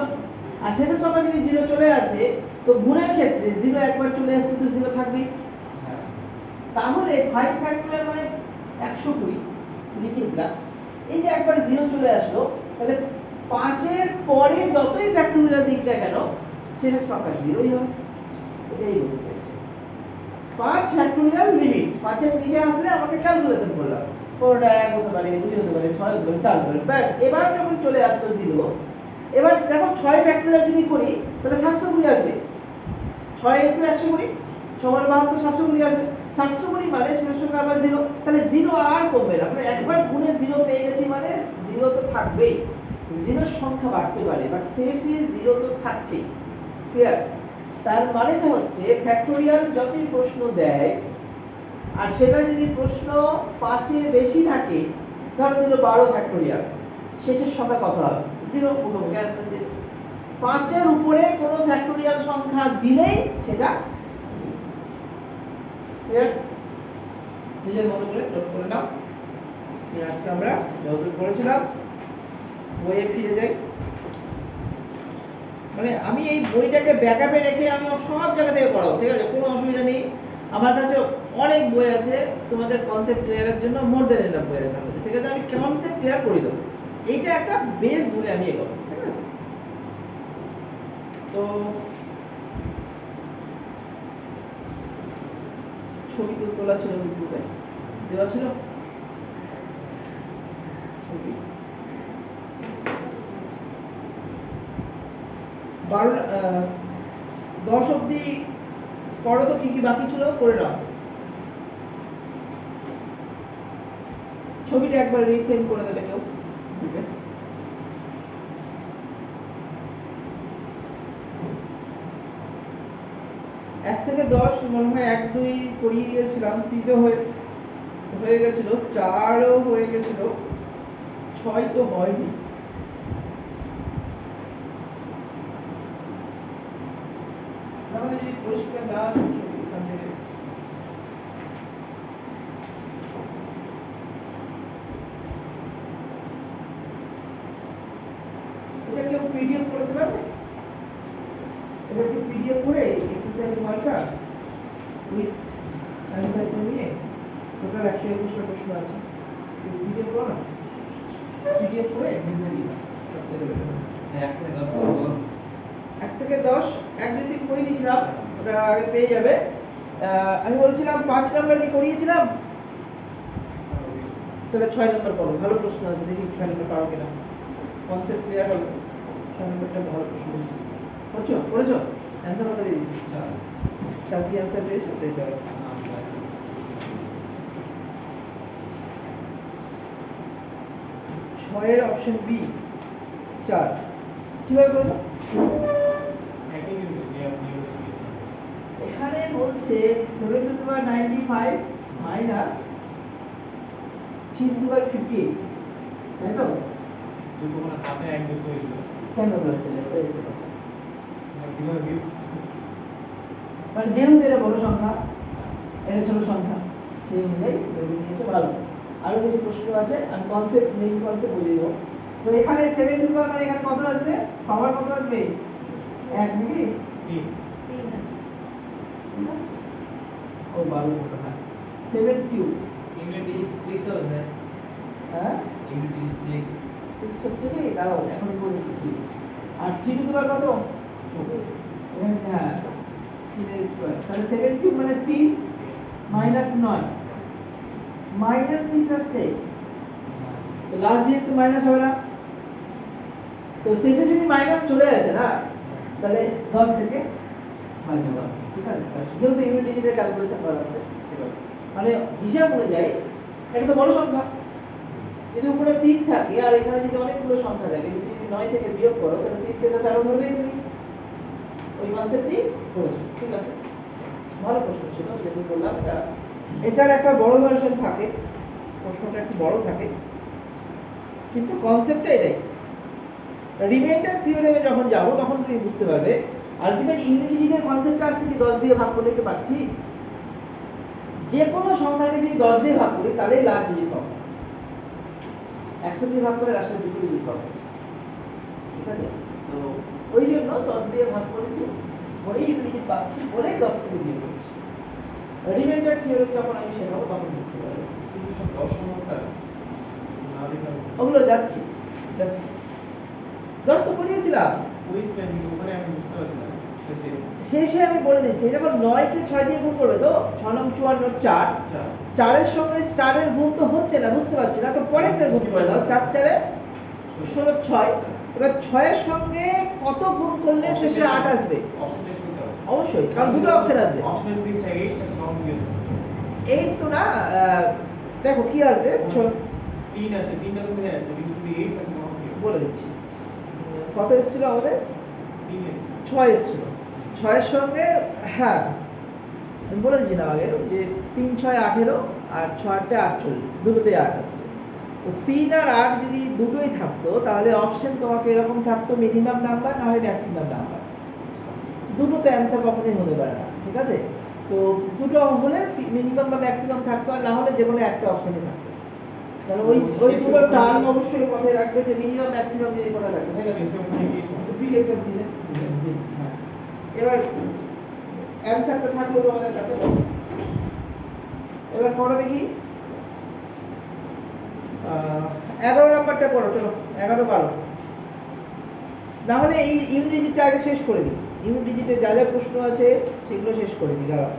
আর শেষের সংখ্যা যদি 0 চলে আসে, তো গুণের ক্ষেত্রে 0 একবার চলে আসলে তো 0 থাকবেই। তাহলে 5 ফ্যাক্টোরিয়াল মানে 120 লিখে দিলাম। এই যে একবার 0 চলে আসলো, তাহলে 5 এর পরে যতই ফ্যাক্টোরিয়াল দিক না কেন শেষের সংখ্যা 0ই হবে। এটাই বলতে চাইছি। 5 ফ্যাক্টোরিয়াল লিমিট 5 এর নিচে আসলে আমাকে ক্যালকুলেশন করলাম, কোনটা 1 হতে পারে, 2 হতে পারে, 6 হতে পারে, 4 হতে পারে, ব্যাস। এবার যখন চলে আসলো 0, এবার দেখো 6 ফ্যাক্টোরিয়াল যদি করি তাহলে 720 আসবে। 6 ইনটু 120, 6 বার 72, 720 আসবে। 720 মানে শেষের সংখ্যা আবার 0, তাহলে 0 আর কমবে না। মানে একবার গুণে 0 পেয়ে গেছি মানে 0 তো থাকবেই। 0 এর সংখ্যা বাড়তে পারে, বাট শেষে 0 তো থাকছেই। ক্লিয়ার? তার মানেটা হচ্ছে ফ্যাক্টোরিয়াল যতই প্রশ্ন দেয়, আর সেটা যদি প্রশ্ন 5 এর বেশি থাকে, ধরো দিল 12 ফ্যাক্টোরিয়াল, শেষের সংখ্যা কত হবে? 0, মুখোমুখি অ্যান্সার দিবে। 5 এর উপরে কোনো ফ্যাক্টোরিয়াল সংখ্যা দিলেই সেটা 0। ক্লিয়ার? নিজের মতো করে নোট করে নাও। আজকে আমরা যতটুকু পড়েছিলাম, বইয়ে ফিরে যাই। মানে আমি এই বইটাকে ব্যাকআপে রেখে আমি সব জায়গা থেকে পড়াবো, ঠিক আছে? কোনো অসুবিধা নেই। আমার কাছে অনেক বই আছে তোমাদের কনসেপ্ট ক্লিয়ারের জন্য, মোর দেন এনাফ বই আছে আমাদের, ঠিক আছে? আমি কনসেপ্ট ক্লিয়ার করে দেবো, এইটা একটা বেস বলে আমি এগোবো, ঠিক আছে? তো ছবি তো তোলা ছিল, গ্রুপে দেওয়া ছিল ছবি। 10 অবধি করো তো, কি কি বাকি ছিল করে নাও। ছবিটা একবার রিসেন্ড করে দেবে কেউ গ্রুপে। এক থেকে 10 মনে হয় 1 2 করিয়ে দিয়েছিলাম, 3 হয়ে গেছিল, 4ও হয়ে গেছিল, 6 তো হয়নি। তাহলে যদি পরিষ্কার না আসে এখান থেকে, এটা কেউ পিডিএফ করতে পারবে? এটা একটু পিডিএফ করে এক্সারসাইজ ওয়ালটা উইথ অ্যানসারটা নিয়ে, টোটাল 121টা প্রশ্ন আছে, পিডিএফ করো না, পিডিএফ করে নিজে দিই সবথেকে বেটার। 1 থেকে 10 করবো। 1 থেকে 10 1 2 3 করে নিয়েছিলাম, ওটা আগে পেয়ে যাবে। আমি বলছিলাম 5 নাম্বার কি করিয়েছিলাম? তাহলে 6 নম্বর পড়ো, ভালো প্রশ্ন আছে, দেখি 6 নম্বর পারো কিনা। কনসেপ্ট ক্লিয়ার হলো, 6 নম্বরটা ভালো প্রশ্ন এসেছে। পড়েছো অ্যানসার কত দিয়েছি? 4 কি অ্যানসার পেয়েছো? দেখতে হবে। 6 এর অপশন বি 4 কিভাবে করব? এখানে বলছে 7 to the power 95 minus 3 to the power 58, তাই তো? কেন বলেছে এটা হচ্ছে কথা। মানে যেহেতু এটা বড় সংখ্যা, এটা ছোট সংখ্যা, সেই অনুযায়ী ধরে নিয়েছে, ভালো। আরো কিছু প্রশ্ন আছে, আমি কনসেপ্ট, মেইন কনসেপ্ট বুঝিয়ে দেবো। তো এখানে 7 টু দি পাওয়ার মানে এখানে কত আসবে? পাওয়ার কত আসবে? 1 নাকি? 3 আছে ও 12 কত হয়? 7 কিউব ইউনিটি 6 হবে। হ্যাঁ ইউনিটি 6 6 হচ্ছে কি? দাঁড়াও এখনই বলে দিচ্ছি। আর 3 টু দি পাওয়ার কত? এখানে হ্যাঁ 3 এর স্কয়ার, তাহলে 7 কিউব মানে 3 মাইনাস 9 মাইনাস 6 আসছে, তো লাস্ট ডিজিট তো মাইনাস হবে না, তো শেষে যদি মাইনাস চলে আসে না, তাহলে 10 থেকে ভাগ দেওয়া, ঠিক আছে? যেহেতু ইউনিট ডিজিটের ক্যালকুলেশন করা হচ্ছে সেভাবে, মানে হিসাব অনুযায়ী এটা তো বড় সংখ্যা, যদি উপরে 3 থাকে আর এখানে যদি অনেকগুলো সংখ্যা থাকে, যদি 9 থেকে বিয়োগ করো তাহলে 3 থেকে 13 ধরবেই তুমি। ওই কনসেপ্টই করেছো, ঠিক আছে? ভালো প্রশ্ন ছিল, যেটা বললাম। এটার একটা বড় ভার্সন থাকে, প্রশ্নটা একটু বড় থাকে, কিন্তু কনসেপ্টটা এটাই। রিমাইন্ডার থিওরেমে যখন যাব তখন তুমি বুঝতে পারবে আলটিমেট ইউনিট ডিজিটের কনসেপ্টটা আসছে কি 10 দিয়ে ভাগ করলে কি পাচ্ছি? যে কোনো সংখ্যাকে যদি 10 দিয়ে ভাগ করি তাহলেই লাস্ট ডিজিট পাবো। 100 দিয়ে ভাগ করে লাস্টের দুটো ডিজিট পাবো, ঠিক আছে? তো ওই জন্য 10 দিয়ে ভাগ করেছি, পরেই ইউনিট ডিজিট পাচ্ছি, পরেই 10 থেকে বিয়োগ করছি। রিমাইন্ডার থিওরেম যখন আমি শেখাবো তখন বুঝতে পারবে। কিন্তু সব 10 নম্বরটা না দেখা ওগুলো যাচ্ছি 10 তো পড়িয়েছিলাম, ওই স্পেলিং ওখানে আমি বুঝতে পারছি না শেষে। শেষে আমি বলে দিচ্ছি। যেমন 9 কে 6 দিয়ে গুণ করবে তো 6 9 54 4, 4 এর সঙ্গে স্টারের গুণ তো হচ্ছে না, বুঝতে পারছি না, তো পরেরটা গুণ করে দাও। 4 4 এ 16 6, এবার 6 এর সঙ্গে কত গুণ করলে শেষে 8 আসবে? অপশন টেস্ট করতে হবে। অবশ্যই, কারণ দুটো অপশন আসবে। অপশন দিক থেকে 8 থেকে কম দিয়ে 8 তো না, দেখো কি আসবে 3 আছে, 3টা তো বোঝা যাচ্ছে, কিন্তু যদি 8 থাকে কম দিয়ে বলে দিচ্ছি। কত এসেছিল আমাদের? 3 আছে 6 এসেছিল। 6 এর সঙ্গে হ্যাঁ আমি বলে দিচ্ছি না আগে যে 3 6 18 আর 6 8 48, দুটোতেই 8 আসছে। তো 3 আর 8 যদি দুটোই থাকতো তাহলে অপশন তোমাকে এরকম থাকতো, মিনিমাম নাম্বার না হয় ম্যাক্সিমাম নাম্বার, দুটোতে অ্যান্সার কখনোই হতে পারে না, ঠিক আছে? তো দুটো হলে মিনিমাম বা ম্যাক্সিমাম থাকতো, আর না হলে যে কোনো একটা অপশনই থাকতো। তাহলে ওই দুটো টার্ম অবশ্যই মাথায় রাখবে যে মিনিমাম ম্যাক্সিমাম যদি কোথা থাকে, ঠিক আছে? বিলেটর দিলে হ্যাঁ। এবার অ্যানসারটা থাকলো তোমাদের কাছে। এবার পড়ো দেখি 11 নাম্বারটা পড়ো, চলো 11 12, না হলে এই ইউনিট ডিজিটটা আগে শেষ করে দিই। ইউনিট ডিজিটে যা যা প্রশ্ন আছে সেগুলো শেষ করে দিই, দাঁড়াও।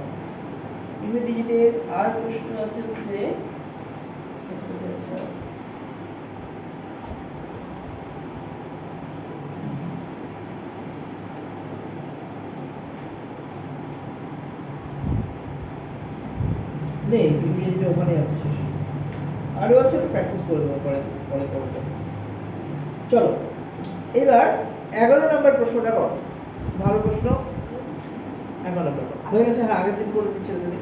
ইউনিট ডিজিটে আর প্রশ্ন আছে হচ্ছে নেই, ইংরেজিতে ওখানে আছে শেষ। আরো আছে, প্র্যাকটিস করে দেবো পরে পরে করতে। চলো এবার 11 নম্বর প্রশ্নটা করো, ভালো প্রশ্ন। 11 নম্বর হয়ে গেছে, হ্যাঁ আগের দিন করে দিচ্ছিল যদি।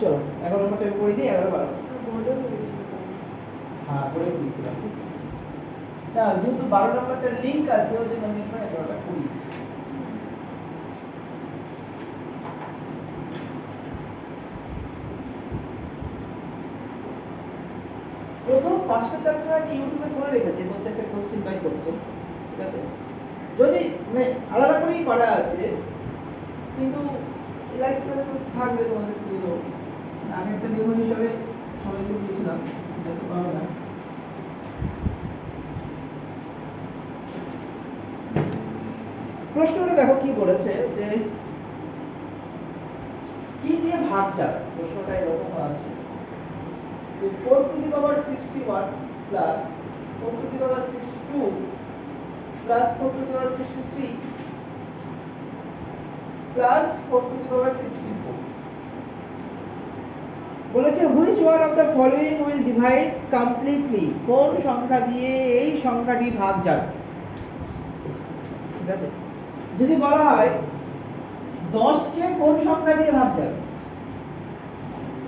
চলো 11 নম্বরটা আমি করে দিই, 11 12 হ্যাঁ করে দিয়েছিলাম না, যেহেতু 12 নম্বরটা লিংক আছে ওই জন্য আমি এখানে 11টা করি। প্রথম 5টা চ্যাপ্টার আমি ইউটিউবে করে রেখেছি, প্রত্যেকটা কোশ্চেন বাই কোশ্চেন, ঠিক আছে? যদি মানে আলাদা করেই করা আছে, কিন্তু লাইক থাকবে তোমাদের দিয়ে দেবো। আমি একটা নিয়ম হিসাবে সবাইকে দিয়েছিলাম, এটা তো পারো না। প্রশ্নটা দেখো কি বলেছে, যে কি দিয়ে ভাগ যাবে, প্রশ্নটা এরকম আছে যে 4 to the power 61 plus 4 to the power 62 plus 4 to the power 63 plus 4 to the power 64 বলেছে which one of the following will divide completely কোন সংখ্যা দিয়ে এই সংখ্যাটি ভাগ যাবে ঠিক আছে যদি বলা হয় 10 কে কোন সংখ্যা দিয়ে ভাগ যাবে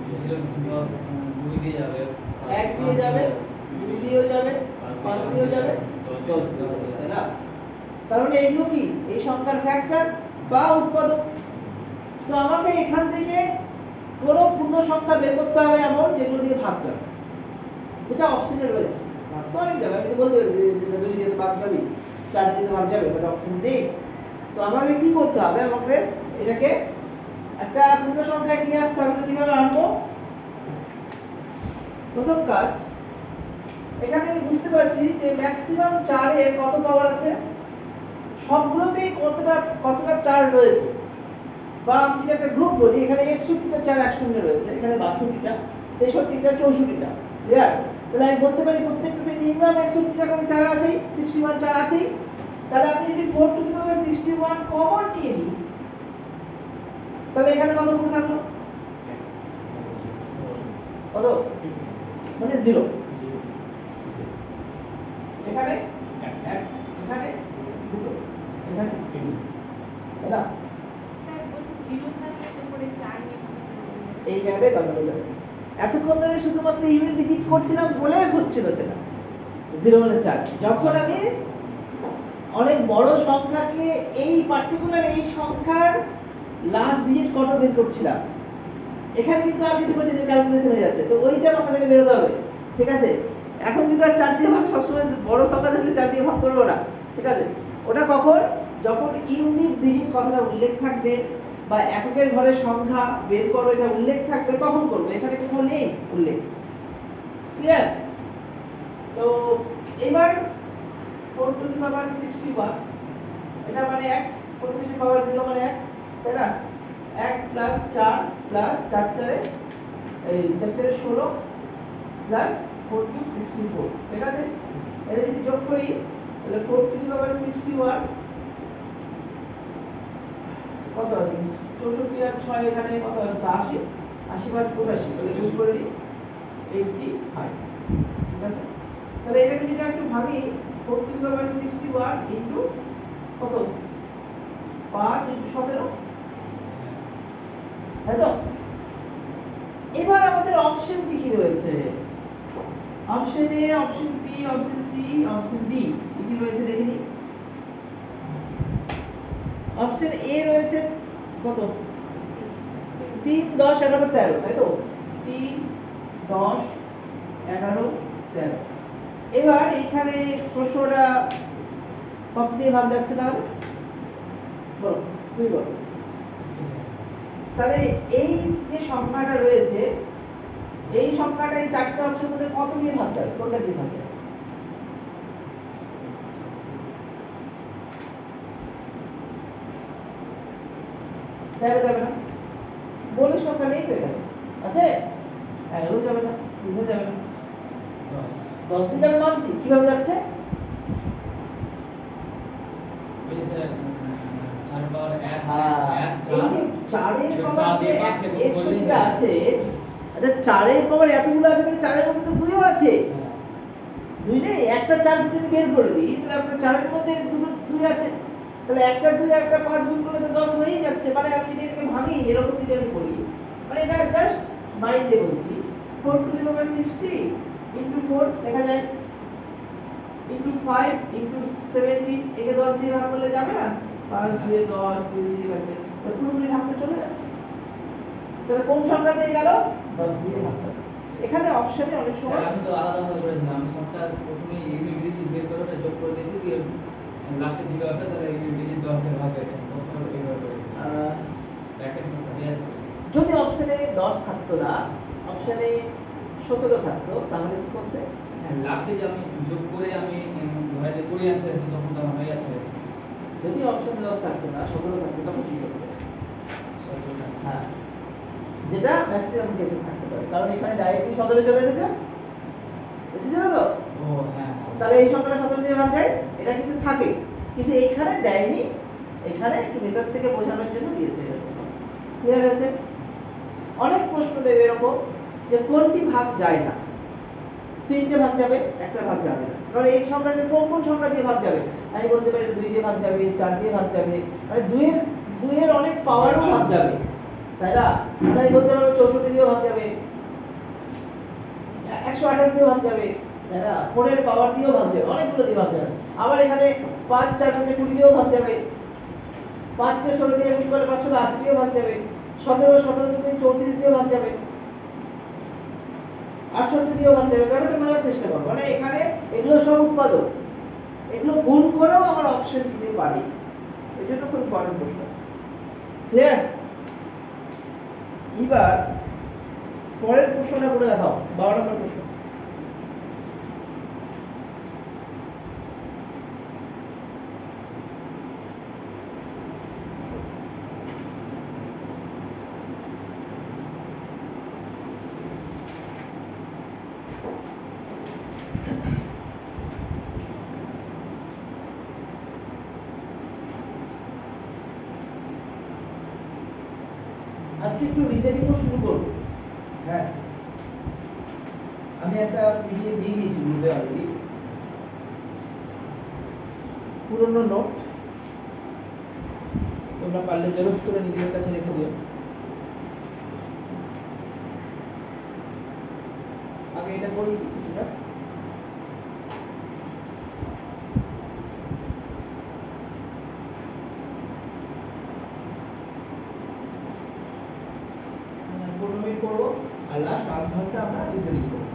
2 দিয়ে যাবে 1 দিয়ে যাবে 2 দিয়েও যাবে 5 দিয়েও যাবে 10 দিয়েও যাবে তাই না তার মানে এইগুলো কি এই সংখ্যার ফ্যাক্টর বা উৎপাদক তো আমাকে এখান থেকে কোন পূর্ণ সংখ্যা বের করতে হবে এমন যেগুলো দিয়ে ভাগ যাবে যেটা অপশনে রয়েছে ভাগ তো অনেক যাবে আমি তো বলতে পারি যে 2 দিয়ে ভাগ যাবে 4 দিয়ে ভাগ যাবে বাট অপশন নেই তো আমাকে কি করতে হবে আমাকে এটাকে একটা পূর্ণ সংখ্যায় নিয়ে আসতে হবে তো কিভাবে আনবো প্রথম কাজ এখানে আমি বুঝতে পারছি যে ম্যাক্সিমাম 4 এর কত পাওয়ার আছে সবগুলোতেই কতটা 4 রয়েছে বা আমি যদি একটা গ্রুপ বলি এখানে 61টা 4 একসঙ্গে রয়েছে এখানে 62টা 63টা 64টা ক্লিয়ার তাহলে আমি বলতে পারি প্রত্যেকটাতে মিনিমাম 61টা করে 4 আছেই 61 4 আছেই তাহলে আমি যদি 4 টু দি পাওয়ার 61 কমন নিয়ে নিই তাহলে এখানে কত গুণ থাকলো কত মানে 0 এখানে 1 এখানে 2 এখানে 3 তাই না স্যার বলছি 0 থাকলে তো পরে 4 নিয়ে এই জায়গাটায় কথা বলে যাচ্ছে এতক্ষণ ধরে শুধুমাত্র ইউনিট ডিজিট করছিলাম বলে হচ্ছিল সেটা 0 মানে 4 যখন আমি অনেক বড় সংখ্যাকে এই পার্টিকুলার এই সংখ্যার লাস্ট ডিজিট কত বের করছিলাম এখানে কিন্তু আর কিছু কোশ্চেনের ক্যালকুলেশন হয়ে যাচ্ছে তো ওইটা মাথা থেকে বের হতে হবে ঠিক আছে এখন কিন্তু আর 4 দিয়ে ভাগ সবসময় বড় সংখ্যা থাকলে 4 দিয়ে ভাগ করবো না ঠিক আছে ওটা কখন যখন ইউনিট ডিজিট কথাটা উল্লেখ থাকবে বা এককের ঘরের সংখ্যা বের করো এটা উল্লেখ থাকবে তখন করবো এখানে কোনো নেই উল্লেখ ক্লিয়ার তো এবার 4 টু দি পাওয়ার 61 এটা মানে 1 4 টু দি পাওয়ার 0 মানে 1 তাই না 1 প্লাস 4 প্লাস 4 4 এই 4 4 16 প্লাস 4 টু 64 ঠিক আছে এটা যদি যোগ করি তাহলে 4 টু দি পাওয়ার 61 কত হবে 64 আর 6 এখানে কত হবে 80 80 + 85 তাহলে যোগ করে দিই 85 ঠিক আছে তাহলে এটাকে যদি একটু ভাঙি 4 টু দি পাওয়ার 61 ইনটু কত 5 ইনটু 17 তাই তো এবার আমাদের অপশন কি কি রয়েছে option A option B option C option D কি রয়েছে দেখে নিই অপশন এ রয়েছে কত 3 10 11 13 তাই তো 3 10 11 13 এবার এখানে প্রশ্নটা কত দিয়ে ভাগ যাচ্ছে তাহলে বল তুই বল তাহলে এই যে সংখ্যাটা রয়েছে এই সংখ্যাটা এই চারটি অপশনের মধ্যে কত দিয়ে ভাগ যাবে কোনটা দিয়ে ভাগ যাবে দেখা যাবে না বলের সংখ্যা নেই তো এখানে আছে 11 যাবে না 3 যাবে না 10 দিয়ে যাবে মানছি কিভাবে যাচ্ছে ওই যে 4 পাওয়ার 1 এই যে 4 এর পাওয়ার যে 61টা আছে আচ্ছা 4 এর পাওয়ার এতগুলো আছে মানে 4 এর মধ্যে তো 2ও আছে 2 নেই একটা 4 যদি আমি বের করে দিই তাহলে আপনার 4 এর মধ্যে দুটো 2 আছে তাহলে একটা 2 একটা 5 গুণ করলে তো 10 হয়েই যাচ্ছে মানে আমি যদি এটাকে ভাঙি এরকম যদি আমি করি মানে এটা জাস্ট মাইন্ডে বলছি 4 টু দি পাওয়ার 60 ইনটু 4 লেখা যায় ইনটু 5 ইনটু 17 একে 10 দিয়ে ভাগ করলে যাবে না 5 দিয়ে 10 দিয়ে ভাগ করলে তো পুরোপুরি ভাগটা চলে যাচ্ছে তাহলে কোন সংখ্যা দিয়ে গেল 10 দিয়ে ভাগ করলে এখানে অপশনে অনেক সময় আমি তো আলাদা ভাবে করে দিলাম সংখ্যা প্রথমে ইউনিট ডিজিট বের করে ওটা যোগ করে দিয়েছি দিয়ে লাস্টে 0 আসে তাহলে ইউনিট ডিজিট 10 দিয়ে ভাগ হয়েছে প্রথমে এইভাবে করে ব্র্যাকেট সংখ্যা দিয়ে আছে যদি অপশনে 10 থাকতো না অপশনে 17 থাকতো তাহলে কি করতে হ্যাঁ লাস্টে যে আমি যোগ করে আমি ধরে যে করে আছে তখন তো আমার হয়ে যাচ্ছে যদি অপশনে 10 থাকতো না 17 থাকতো তখন কি করতে হ্যাঁ যেটা ম্যাক্সিমাম কেসে থাকতে পারে কারণ এখানে ডাইরেক্টলি 17 চলে এসেছে এসেছিল তো? ও হ্যাঁ তাহলে এই সংখ্যাটা 17 দিয়ে ভাগ যায়, এটা কিন্তু থাকে, কিন্তু এইখানে দেয়নি, এখানে একটু ভেতর থেকে বোঝানোর জন্য দিয়েছে এরকম। ক্লিয়ার হয়েছে? অনেক প্রশ্ন দেবে এরকম যে কোনটি ভাগ যায় না, 3টে ভাগ যাবে, একটা ভাগ যাবে না। কারণ এই সংখ্যাটা কোন কোন সংখ্যা দিয়ে ভাগ যাবে? আমি বলতে পারি 2 দিয়ে ভাগ যাবে, 4 দিয়ে ভাগ যাবে, মানে 2 এর অনেক পাওয়ারও ভাগ যাবে, তাই না? মানে আমি বলতে পারবো 64 দিয়ে ভাগ যাবে, 128 দিয়ে ভাগ যাবে, তাই না? 4 এর পাওয়ার দিয়েও ভাগ যাবে, অনেকগুলো দিয়ে ভাগ যাবে। আবার এখানে 5 4 5 20 দিয়েও ভাগ যাবে, 5 কে 16 দিয়ে গুণ করলে 580 দিয়েও ভাগ যাবে, 17 17 দিয়ে 34 দিয়ে ভাগ যাবে, 68 দিয়েও ভাগ যাবে। ব্যাপারটা বোঝার চেষ্টা করো, মানে এখানে এগুলো সব উৎপাদক, এগুলো গুণ করেও আমার অপশন দিতে পারি, এজন্য খুব ইম্পর্টেন্ট প্রশ্ন। ক্লিয়ার? এবার পরের প্রশ্নটা করে দেখাও, 12 নম্বর প্রশ্ন। আজকে একটু রিজনিং শুরু করব। হ্যাঁ, আমি একটা পিডিএফ দিয়ে দিয়েছি গ্রুপে অলরেডি, পুরনো নোট, তোমরা পারলে জেরক্স করে নিজেদের কাছে রেখে দিও। আগে এটা করি কিছুটা। মিনিট করবো আর লাস্ট আধ ঘন্টা আমরা রিজনিং করবো।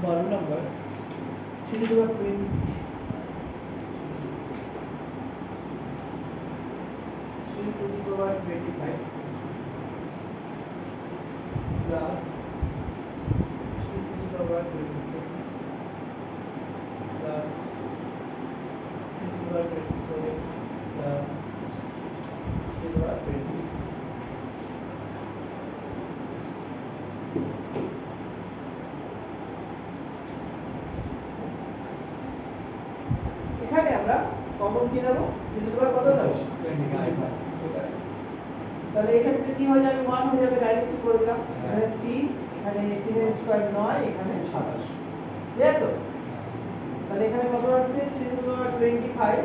बारह number 3 to the 20 3 to the power 25 plus 3 to the power 26 plus 3 to the power 27 plus 3 to the power 20 এখানে আমরা কমন কি নেব 3 to the power কত নেব 25 ঠিক আছে তাহলে এখানে কি হয়ে যাবে 1 হয়ে যাবে ডাইরেক্টলি করে দিলাম এখানে 3 এখানে 3 এর স্কয়ার 9 এখানে 27 ক্লিয়ার তো তাহলে এখানে কত আসছে 3 to the power 25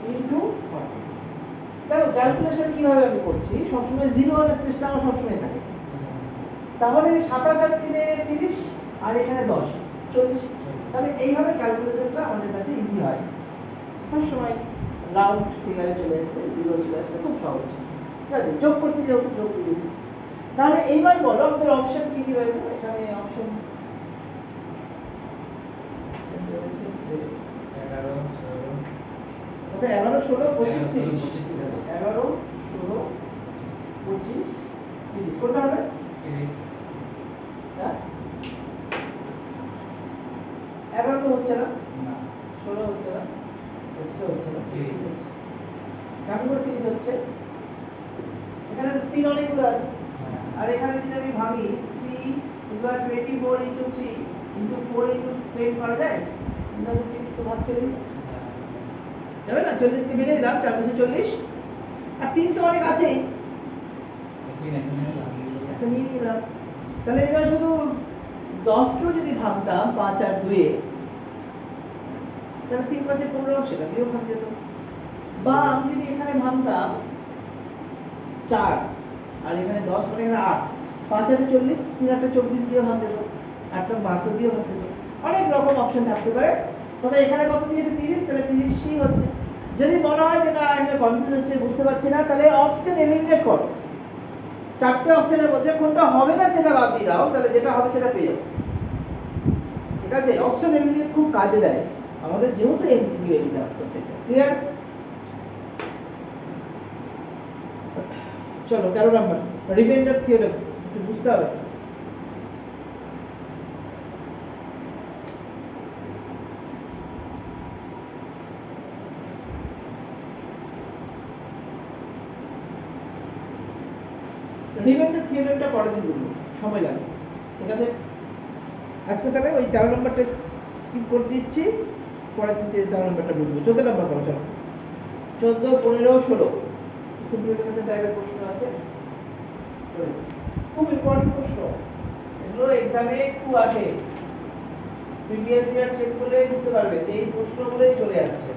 into 40 দেখো ক্যালকুলেশন কিভাবে আমি করছি সবসময় জিরো আনার চেষ্টা আমার সবসময় থাকে তাহলে 27 আর 3 এ 30 আর এখানে 10 40 তাহলে এইভাবে ক্যালকুলেশনটা আমাদের কাছে ইজি হয় সব সময় রাউন্ড ফিগারে চলে আসছে জিরো চলে আসছে খুব সহজ ঠিক আছে যোগ করছি যেহেতু যোগ দিয়েছি তাহলে এইবার বলো আমাদের অপশন কি কি রয়েছে এখানে অপশন রয়েছে যে 11 ওটা 11 16 25 30 11 16 25 30 কোনটা হবে 30 হ্যাঁ 11 তো হচ্ছে না না 16 হচ্ছে না 25 হচ্ছে না 30 হচ্ছে কাকুর 30 হচ্ছে এখানে 3 অনেকগুলো আছে আর এখানে যদি আমি ভাঙি 3 এবার 24 into 3 into 4 into 10 করা যায় 30 তো ভাগ চলে যাচ্ছে যাবে না 40 কে ভেঙে দিলাম 4 × 40 আর 3 তো অনেক আছেই একটা নিয়ে নিলাম তাহলে এটা শুধু 10 কেও যদি ভাঙতাম 5 আর 2 এ, তাহলে 3 5 15 সেটা দিয়েও ভাগ যেত। বা আমি যদি এখানে ভাঙতাম 4 আর এখানে 10 মানে এখানে 8, 5 আর 40, 3 আর 24 দিয়ে ভাগ যেত, 8 আর 72 দিয়ে ভাগ যেত। অনেক রকম অপশন থাকতে পারে, তবে এখানে কত দিয়েছে 30, তাহলে 30 সি হচ্ছে। যদি মনে হয় যে না এখানে কনফিউজ হচ্ছে, বুঝতে পারছি না, তাহলে অপশন এলিমিনেট করো। 4টে অপশনের মধ্যে কোনটা হবে না সেটা বাদ দিয়ে দাও, তাহলে যেটা হবে সেটা পেয়ে যাবে। ঠিক আছে, অপশন এলিমিনেট খুব কাজে দেয় আমাদের, যেহেতু এমসিকিউ एग्जाम প্রত্যেকটা। ক্লিয়ার? চলো 13 নাম্বার রিমাইন্ডার থিওরেম একটু বুঝতে হবে। রিমাইন্ডার থিওরেমটা পরের দিন বুঝবো, সময় লাগবে। ঠিক আছে, আজকে তাহলে ওই 13 নাম্বারটা স্কিপ করে দিচ্ছি, পরের দিন 13 নাম্বারটা বুঝবো। 14 নাম্বার করো, চলো 14 15 16 সিম্পলিফিকেশন টাইপের প্রশ্ন আছে, খুব ইম্পর্টেন্ট প্রশ্ন এগুলো, এক্সামে খুব আসে। প্রিভিয়াস ইয়ার চেক করলে বুঝতে পারবে যে এই প্রশ্নগুলোই চলে আসছে,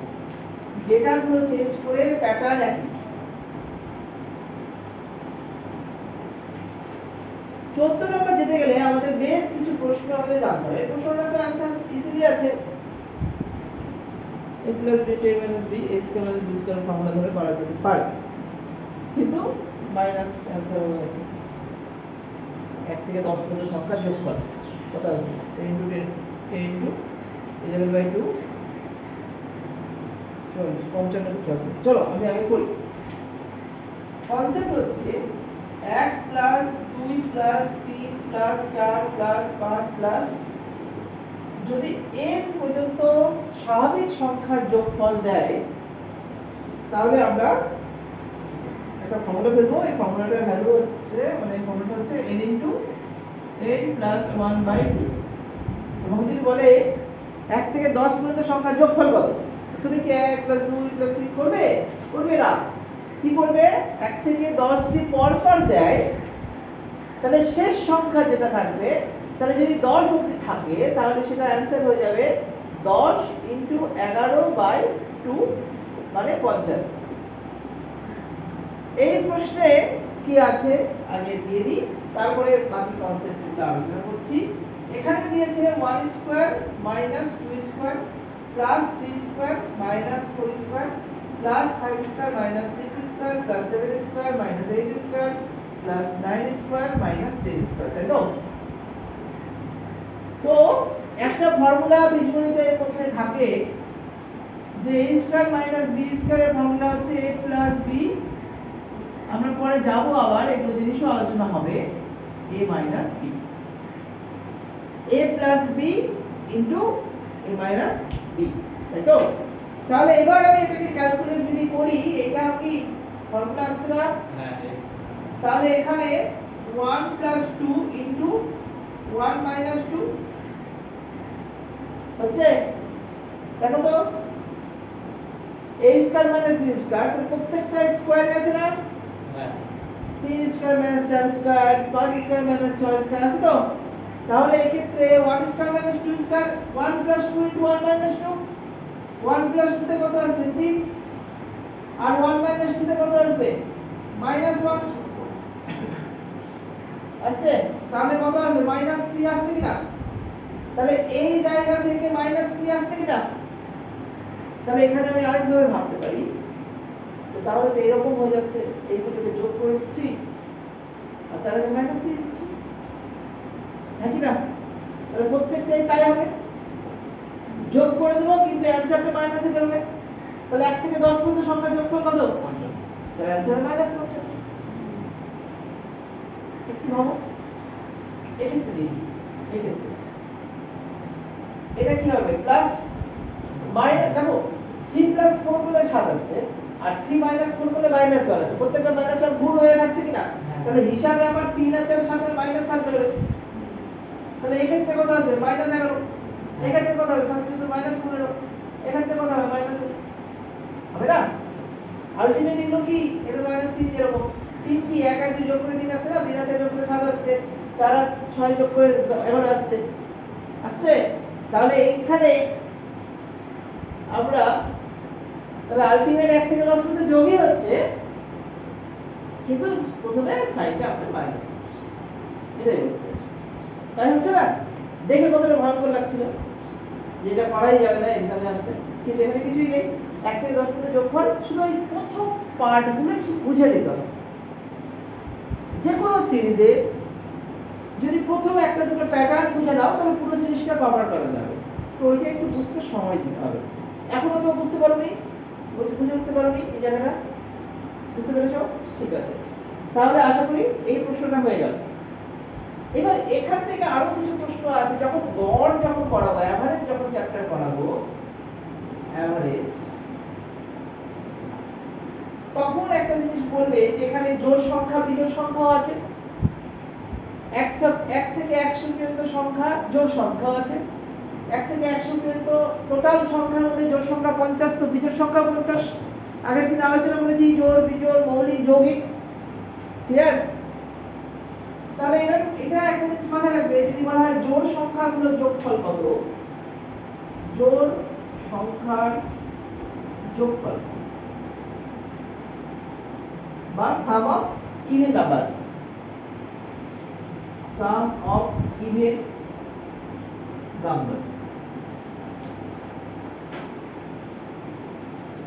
ডেটাগুলো চেঞ্জ করে প্যাটার্ন একই। 14 নম্বর যেতে গেলে আমাদের বেশ কিছু প্রশ্ন আমাদের জানতে হবে। প্রশ্নটার তো आंसर ইজিলি আছে, a + b a - b a * - b * formula ধরে করা যেতে পারে, কিন্তু মাইনাস आंसर হবে 1 থেকে 10 পর্যন্ত সংখ্যার যোগফল কত আসবে, 10 * 10 10 * 11/2 55 আসবে। চলো আমি আগে করি। কনসেপ্ট হচ্ছে 1 + 2 + 3 + 4 + 5 + যদি n পর্যন্ত স্বাভাবিক সংখ্যার যোগফল দেয়, তাহলে আমরা একটা ফর্মুলা ফেলবো। এই ফর্মুলাটার ভ্যালু হচ্ছে, মানে এই ফর্মুলাটা হচ্ছে n * n + 1/2। এবং যদি বলে 1 থেকে 10 পর্যন্ত সংখ্যার যোগফল কত, তুমি কি 1 + 2 + 3 করবে? করবে না। কি করবে? 1 থেকে 10 যদি পর পর দেয়, তাহলে শেষ সংখ্যা যেটা থাকবে, তাহলে যদি 10 অবধি থাকে, তাহলে সেটা आंसर হয়ে যাবে 10 * 11/2 মানে 55। এই প্রশ্নে কি আছে আগে দিয়ে দিই, তারপরে বাকি কনসেপ্টগুলো আলোচনা করছি। এখানে দিয়েছে 1 square - 2 square + 3 square - 4 square + 5 square - 6 square + 7 square - 8 square + 9 square - 10 square, তাই তো? তো একটা ফর্মুলা বীজগণিতের মধ্যে থাকে যে a স্কয়ার - b স্কয়ার এর ফর্মুলা হচ্ছে a + b, আমরা পরে যাব আবার এগুলো জিনিসও আলোচনা হবে, a - b, a + b * a - b, তাই তো? তাহলে এবার আমি এটাকে ক্যালকুলেট যদি করি, এটা কি ফর্মুলা আসছে না? হ্যাঁ, তাহলে এখানে 1 + 2 * 1 - 2 হচ্ছে, দেখো তো a স্কয়ার - b স্কয়ার, তো প্রত্যেকটা স্কয়ারে আছে না? হ্যাঁ 3 স্কয়ার - 4 স্কয়ার 5 স্কয়ার - 6 স্কয়ার আছে তো? তাহলে এই ক্ষেত্রে 1 স্কয়ার - 2 স্কয়ার, 1 + 2 * 1 - 2, 1 + 2 তে কত আসবে 3, আর 1 - 2 তে কত আসবে -1 আসছে। তাহলে কত আসবে -3 আসছে কিনা? তাহলে এই জায়গা থেকে -3 আসছে কিনা? তাহলে এখানে আমি আরেকভাবে ভাবতে পারি, তো তাহলে তো এরকম হয়ে যাচ্ছে, এই দুটোকে যোগ করে দিচ্ছি আর তার আগে মাইনাস দিয়ে দিচ্ছি, হ্যাঁ কি না? তাহলে প্রত্যেকটাই তাই হবে, যোগ করে দেবো কিন্তু অ্যানসারটা মাইনাসে বেরোবে। তাহলে 1 থেকে 10 পর্যন্ত সংখ্যার যোগফল কত? 55। তাহলে অ্যানসার -55। একটু ভাবো, এক্ষেত্রে দিই, এক্ষেত্রে এটা কি হবে? প্লাস মাইনাস, দেখো 3 + 4 করলে 7 আসছে, আর 3 - 4 করলে -1 আসছে, প্রত্যেকটা -1 গুণ হয়ে যাচ্ছে কিনা? তাহলে হিসাবে আমার 3 আর 4 এর সাথে -7 বেরোবে। তাহলে এই ক্ষেত্রে কত আসবে? -11। এই ক্ষেত্রে কত হবে? সাথে যদি -15, এই ক্ষেত্রে কত হবে? -20 হবে না? আলটিমেট এগুলো কি? এটা -3 এরকম। 3 কি 1 আর 2 যোগ করে 3 আসছে না? 3 আর 4 যোগ করে 7 আসছে। 4 আর 6 যোগ করে 11 আসছে আসছে। তাহলে এইখানে আমরা তাহলে আলটিমেট 1 থেকে 10 পর্যন্ত যোগই হচ্ছে, কিন্তু প্রথমে সাইনটা আপনার মাইনাস হচ্ছে, এটাই বলতে চাইছি। তাই হচ্ছে না? দেখে কতটা ভয়ঙ্কর লাগছিল, যেটা পড়াই যাবে না এক্সামে আসতে, কিন্তু এখানে কিছুই নেই। 1 থেকে 10 পর্যন্ত যোগফল, শুধু ওই প্রথম পার্টগুলো একটু বুঝে নিতে হবে। যে কোনো সিরিজে যদি প্রথম একটা দুটো প্যাটার্ন বুঝে নাও তাহলে পুরো সিরিজটা কভার করা যাবে। তো ওইটা একটু বুঝতে সময় দিতে হবে। এখনো তো বুঝতে পারোনি, বুঝে উঠতে পারোনি এই জায়গাটা, বুঝতে পেরেছো? ঠিক আছে, তাহলে আশা করি এই প্রশ্নটা হয়ে গেছে। এবার এখান থেকে আরো কিছু প্রশ্ন আছে, যখন গড় যখন করাবো, এভারেজ যখন চ্যাপ্টার করাবো, এভারেজ, তখন একটা জিনিস বলবে যে এখানে জোড় সংখ্যা বিজোড় সংখ্যাও আছে, 1 থেকে 100 পর্যন্ত সংখ্যা জোড় সংখ্যাও আছে, 1 থেকে 100 পর্যন্ত টোটাল সংখ্যার মধ্যে জোড় সংখ্যা 50, তো বিজোড় সংখ্যা 50। আগের দিন আলোচনা করেছি জোড় বিজোড় মৌলিক যৌগিক, ক্লিয়ার? তাহলে এটা একটা জিনিস মাথায় রাখবে, যদি বলা হয় জোড় সংখ্যাগুলোর যোগফল কত, জোড় সংখ্যার যোগফল বা sum of even number, sum of even number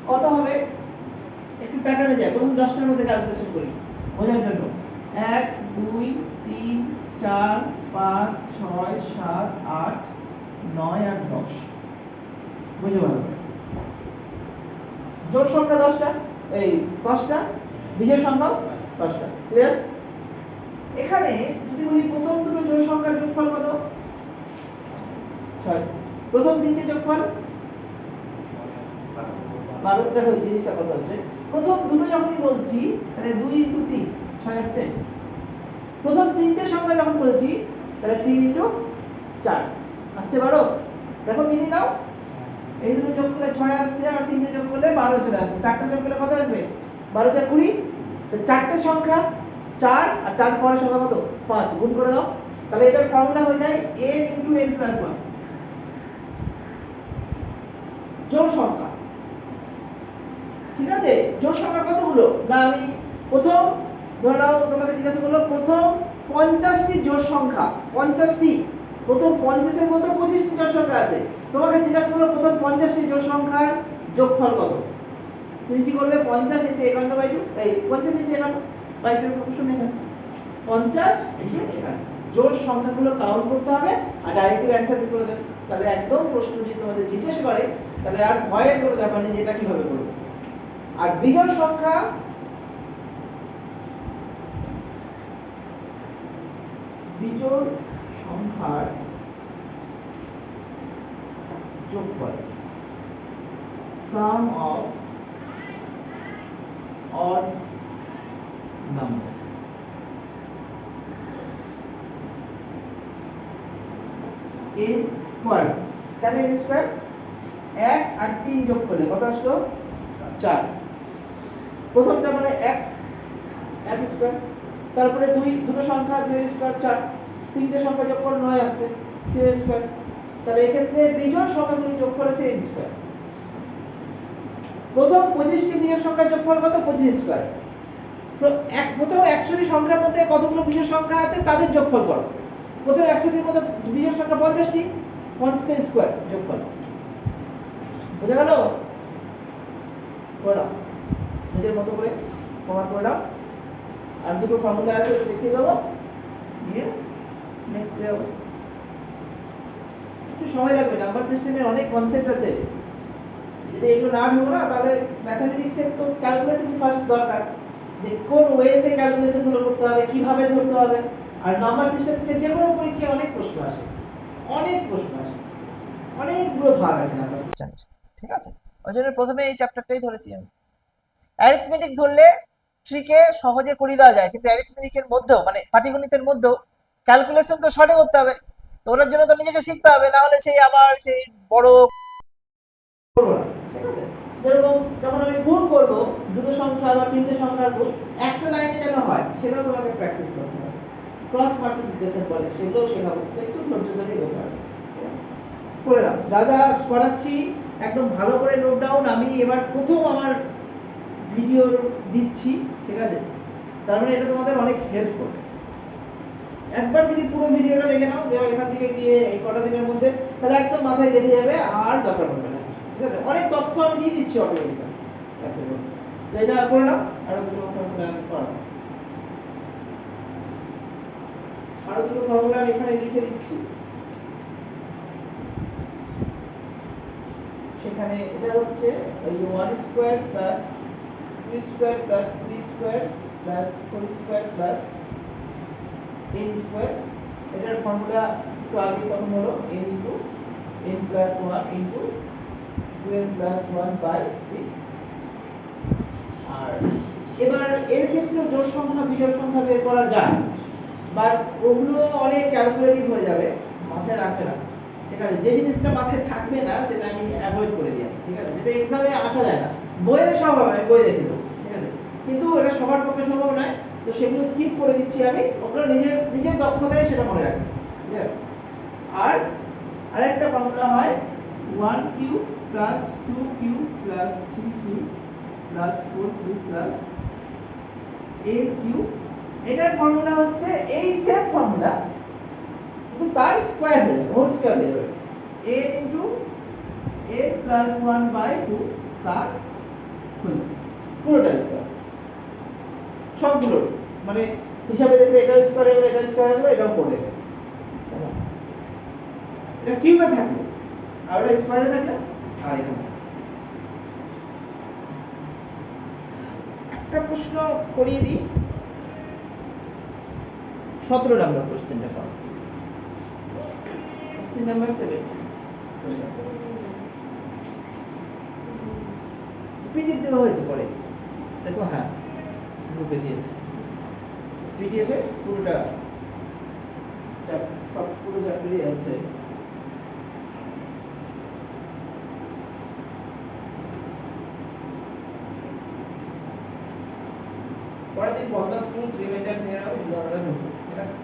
কত হবে? একটু প্যাটার্নে যাই, প্রথম 10টার মধ্যে ক্যালকুলেশন করি বোঝার জন্য। 1 2 3 4 5 6 7 8 9 আর 10, বুঝে ভালো করে। জোড় সংখ্যা 10টা, এই 10টা, বিজোড় সংখ্যা 10টা, ক্লিয়ার? এখানে যদি বলি প্রথম দুটো জোড় সংখ্যার যোগফল কত? 6। প্রথম তিনটে যোগফল 12। দেখো এই জিনিসটা কত হচ্ছে, প্রথম দুটো যখনই বলছি তাহলে 2 × 3 6 আসছে। প্রথম তিনটে সংখ্যা যখন বলছি তাহলে 3 × 4 আসছে 12। দেখো মিলিয়ে নাও, এই দুটো যোগ করলে 6 আসছে, আর তিনটে যোগ করলে 12 চলে আসছে। চারটা যোগ করলে কত আসবে? 12 4 20। তো চারটে সংখ্যা 4 আর 4 পরের সংখ্যা কত? 5, গুণ করে দাও। তাহলে এটার ফর্মুলা হয়ে যায় n × n + 1, জোড় সংখ্যা। ঠিক আছে, জোড় সংখ্যা কতগুলো? না আমি প্রথম ধরে নাও তোমাকে জিজ্ঞাসা করলো প্রথম 50টি জোড় সংখ্যা, 50টি, প্রথম 50 এর মধ্যে 25টি জোড় সংখ্যা আছে, তোমাকে জিজ্ঞাসা করলো প্রথম 50টি জোড় সংখ্যার যোগফল কত। তুমি কি করবে? 50 × 51/2, এই 50 × 51/2 প্রশ্ন এখানে 50 × 51, জোড় সংখ্যাগুলো কাউন্ট করতে হবে আর ডাইরেক্টলি অ্যানসার দিতে হবে। তাহলে একদম প্রশ্ন যদি তোমাদের জিজ্ঞেস করে তাহলে আর ভয়ের কোনো ব্যাপার নেই যে এটা কিভাবে করব। আর বিজোড় সংখ্যা, বিজোড় সংখ্যার যোগফল, sum of odd number, n square. কেন n স্কয়ার? 1 আর 3 যোগ করলে কত আসলো? 4। প্রথমটা মানে 1 স্কয়ার, তারপরে দুটো সংখ্যা 2 স্কয়ার 4, তিনটে সংখ্যা যোগ করে 9 আসছে 3 স্কয়ার। তাহলে এই ক্ষেত্রে বিজোড় সংখ্যাগুলো যোগফল হচ্ছে n স্কয়ার। প্রথম 25টি বিজোড় সংখ্যার যোগফল কত? 25 স্কয়ার। প্রথম 100টি সংখ্যার মধ্যে কতগুলো বিজোড় সংখ্যা আছে তাদের যোগফল করো। প্রথম 100টির মধ্যে বিজোড় সংখ্যা 50টি, 50 স্কয়ার যোগফল। বুঝা গেল? করো নিজের মতো করে প্রমাণ করে দাও। আর দুটো ফর্মুলা আছে দেখিয়ে দেবো, দিয়ে নেক্সট ডে হবে। একটু সময় লাগবে, নাম্বার সিস্টেমের অনেক কনসেপ্ট আছে, যদি এগুলো না ভেবো না তাহলে ম্যাথমেটিক্সের তো ক্যালকুলেশন ফার্স্ট দরকার, যে কোন ওয়েতে ক্যালকুলেশন গুলো করতে হবে, কিভাবে ধরতে হবে। আর নাম্বার সিস্টেম থেকে যে কোনো পরীক্ষায় অনেক প্রশ্ন আসে, অনেক প্রশ্ন আসে, অনেকগুলো ভাগ আছে নাম্বার সিস্টেমের। ঠিক আছে, ওই জন্য প্রথমে এই চ্যাপ্টারটাই ধরেছি আমি। অ্যারিথমেটিক ধরলে ট্রিকে সহজে করে দেওয়া যায়, কিন্তু অ্যারিথমেটিকের মধ্যেও মানে পাটিগণিতের মধ্যেও ক্যালকুলেশন তো সঠিক করতে হবে, তো ওটার জন্য তো নিজেকে শিখতে হবে, না হলে সেই আবার সেই বড় করবো না। ঠিক আছে, যেরকম যখন আমি গুণ করব দুটো সংখ্যা বা তিনটে সংখ্যার গুণ একটা লাইনে যেন হয় সেটাও তোমাকে প্র্যাকটিস করতে হবে। ক্রস মাল্টিপ্লিকেশন বলে, সেগুলো শেখাবো, একটু ধৈর্য ধরে এগোতে হবে, ঠিক আছে? করে নাও, যা যা করাচ্ছি একদম ভালো করে নোট ডাউন। আমি এবার প্রথম আমার ভিডিও দিচ্ছি, ঠিক আছে? তার মানে এটা তোমাদের অনেক হেল্প করবে। একবার যদি পুরো ভিডিওটা দেখে নাও যে এখান থেকে গিয়ে এই কটা দিনের মধ্যে, তাহলে একদম মাথায় গেঁথে যাবে, আর দরকার পড়বে না, ঠিক আছে? অনেক তথ্য আমি দিয়ে দিচ্ছি অটোমেটিক্যালি, ঠিক আছে? তো এটা করে নাও, আরো দুটো ফর্মুলা করো, আরো দুটো ফর্মুলা আমি এখানে লিখে দিচ্ছি। সেখানে এটা হচ্ছে এই 1 square plus 2 square plus 3 square plus 4 square plus n square. এটার ফর্মুলা একটু আগে তখন হলো n into n plus 1 into 2n plus 1 by 6। আর এবার এর ক্ষেত্রে জোড় সংখ্যা বিজোড় সংখ্যা বের করা যায়, বাট ওগুলো অনেক ক্যালকুলেটিভ হয়ে যাবে, মাথায় রাখবে না, ঠিক আছে? যে জিনিসটা মাথায় থাকবে না সেটা আমি অ্যাভয়েড করে দিই, ঠিক আছে? যেটা এক্সামে আসা যায় না, বইয়ে সম্ভব, আমি বই দেখে দেবো, ঠিক আছে? কিন্তু এটা সবার পক্ষে সম্ভব নয়, তো সেগুলো স্কিপ করে দিচ্ছি আমি, ওগুলো নিজের নিজের দক্ষতায় সেটা মনে রাখবে, ঠিক আছে? আর আরেকটা ফর্মুলা হয় 1 cube plus 2 cube plus 3 cube plus 4 cube plus 8 cube. এটার ফর্মুলা হচ্ছে এই সেম ফর্মুলা, কিন্তু তার স্কয়ার হয়ে যাবে, হোল স্কয়ার হয়ে যাবে, a into a plus 1 by 2 তার হোল স্কয়ার, পুরোটা স্কয়ার, সবগুলো মানে হিসাবে দেখলে এটা স্কয়ার হবে, এটা স্কয়ার হবে, এটাও করে দেবে, এটা কিউবে থাকবে আর এটা স্কয়ারে থাকবে। আর এখানে একটা প্রশ্ন করিয়ে দিই, 17 নম্বর কোশ্চেনটা করো, কোশ্চেন নাম্বার 7। পিডিএফ দেওয়া হয়েছে পরে, দেখো, হ্যাঁ গ্রুপে দিয়েছে পিডিএফ এ, পুরোটা সব পুরো চ্যাপ্টারই আছে। পরের দিন 50 রুলস রিমাইন্ডার থেকে নাও, এগুলো আমরা ঢুকবো, ঠিক আছে?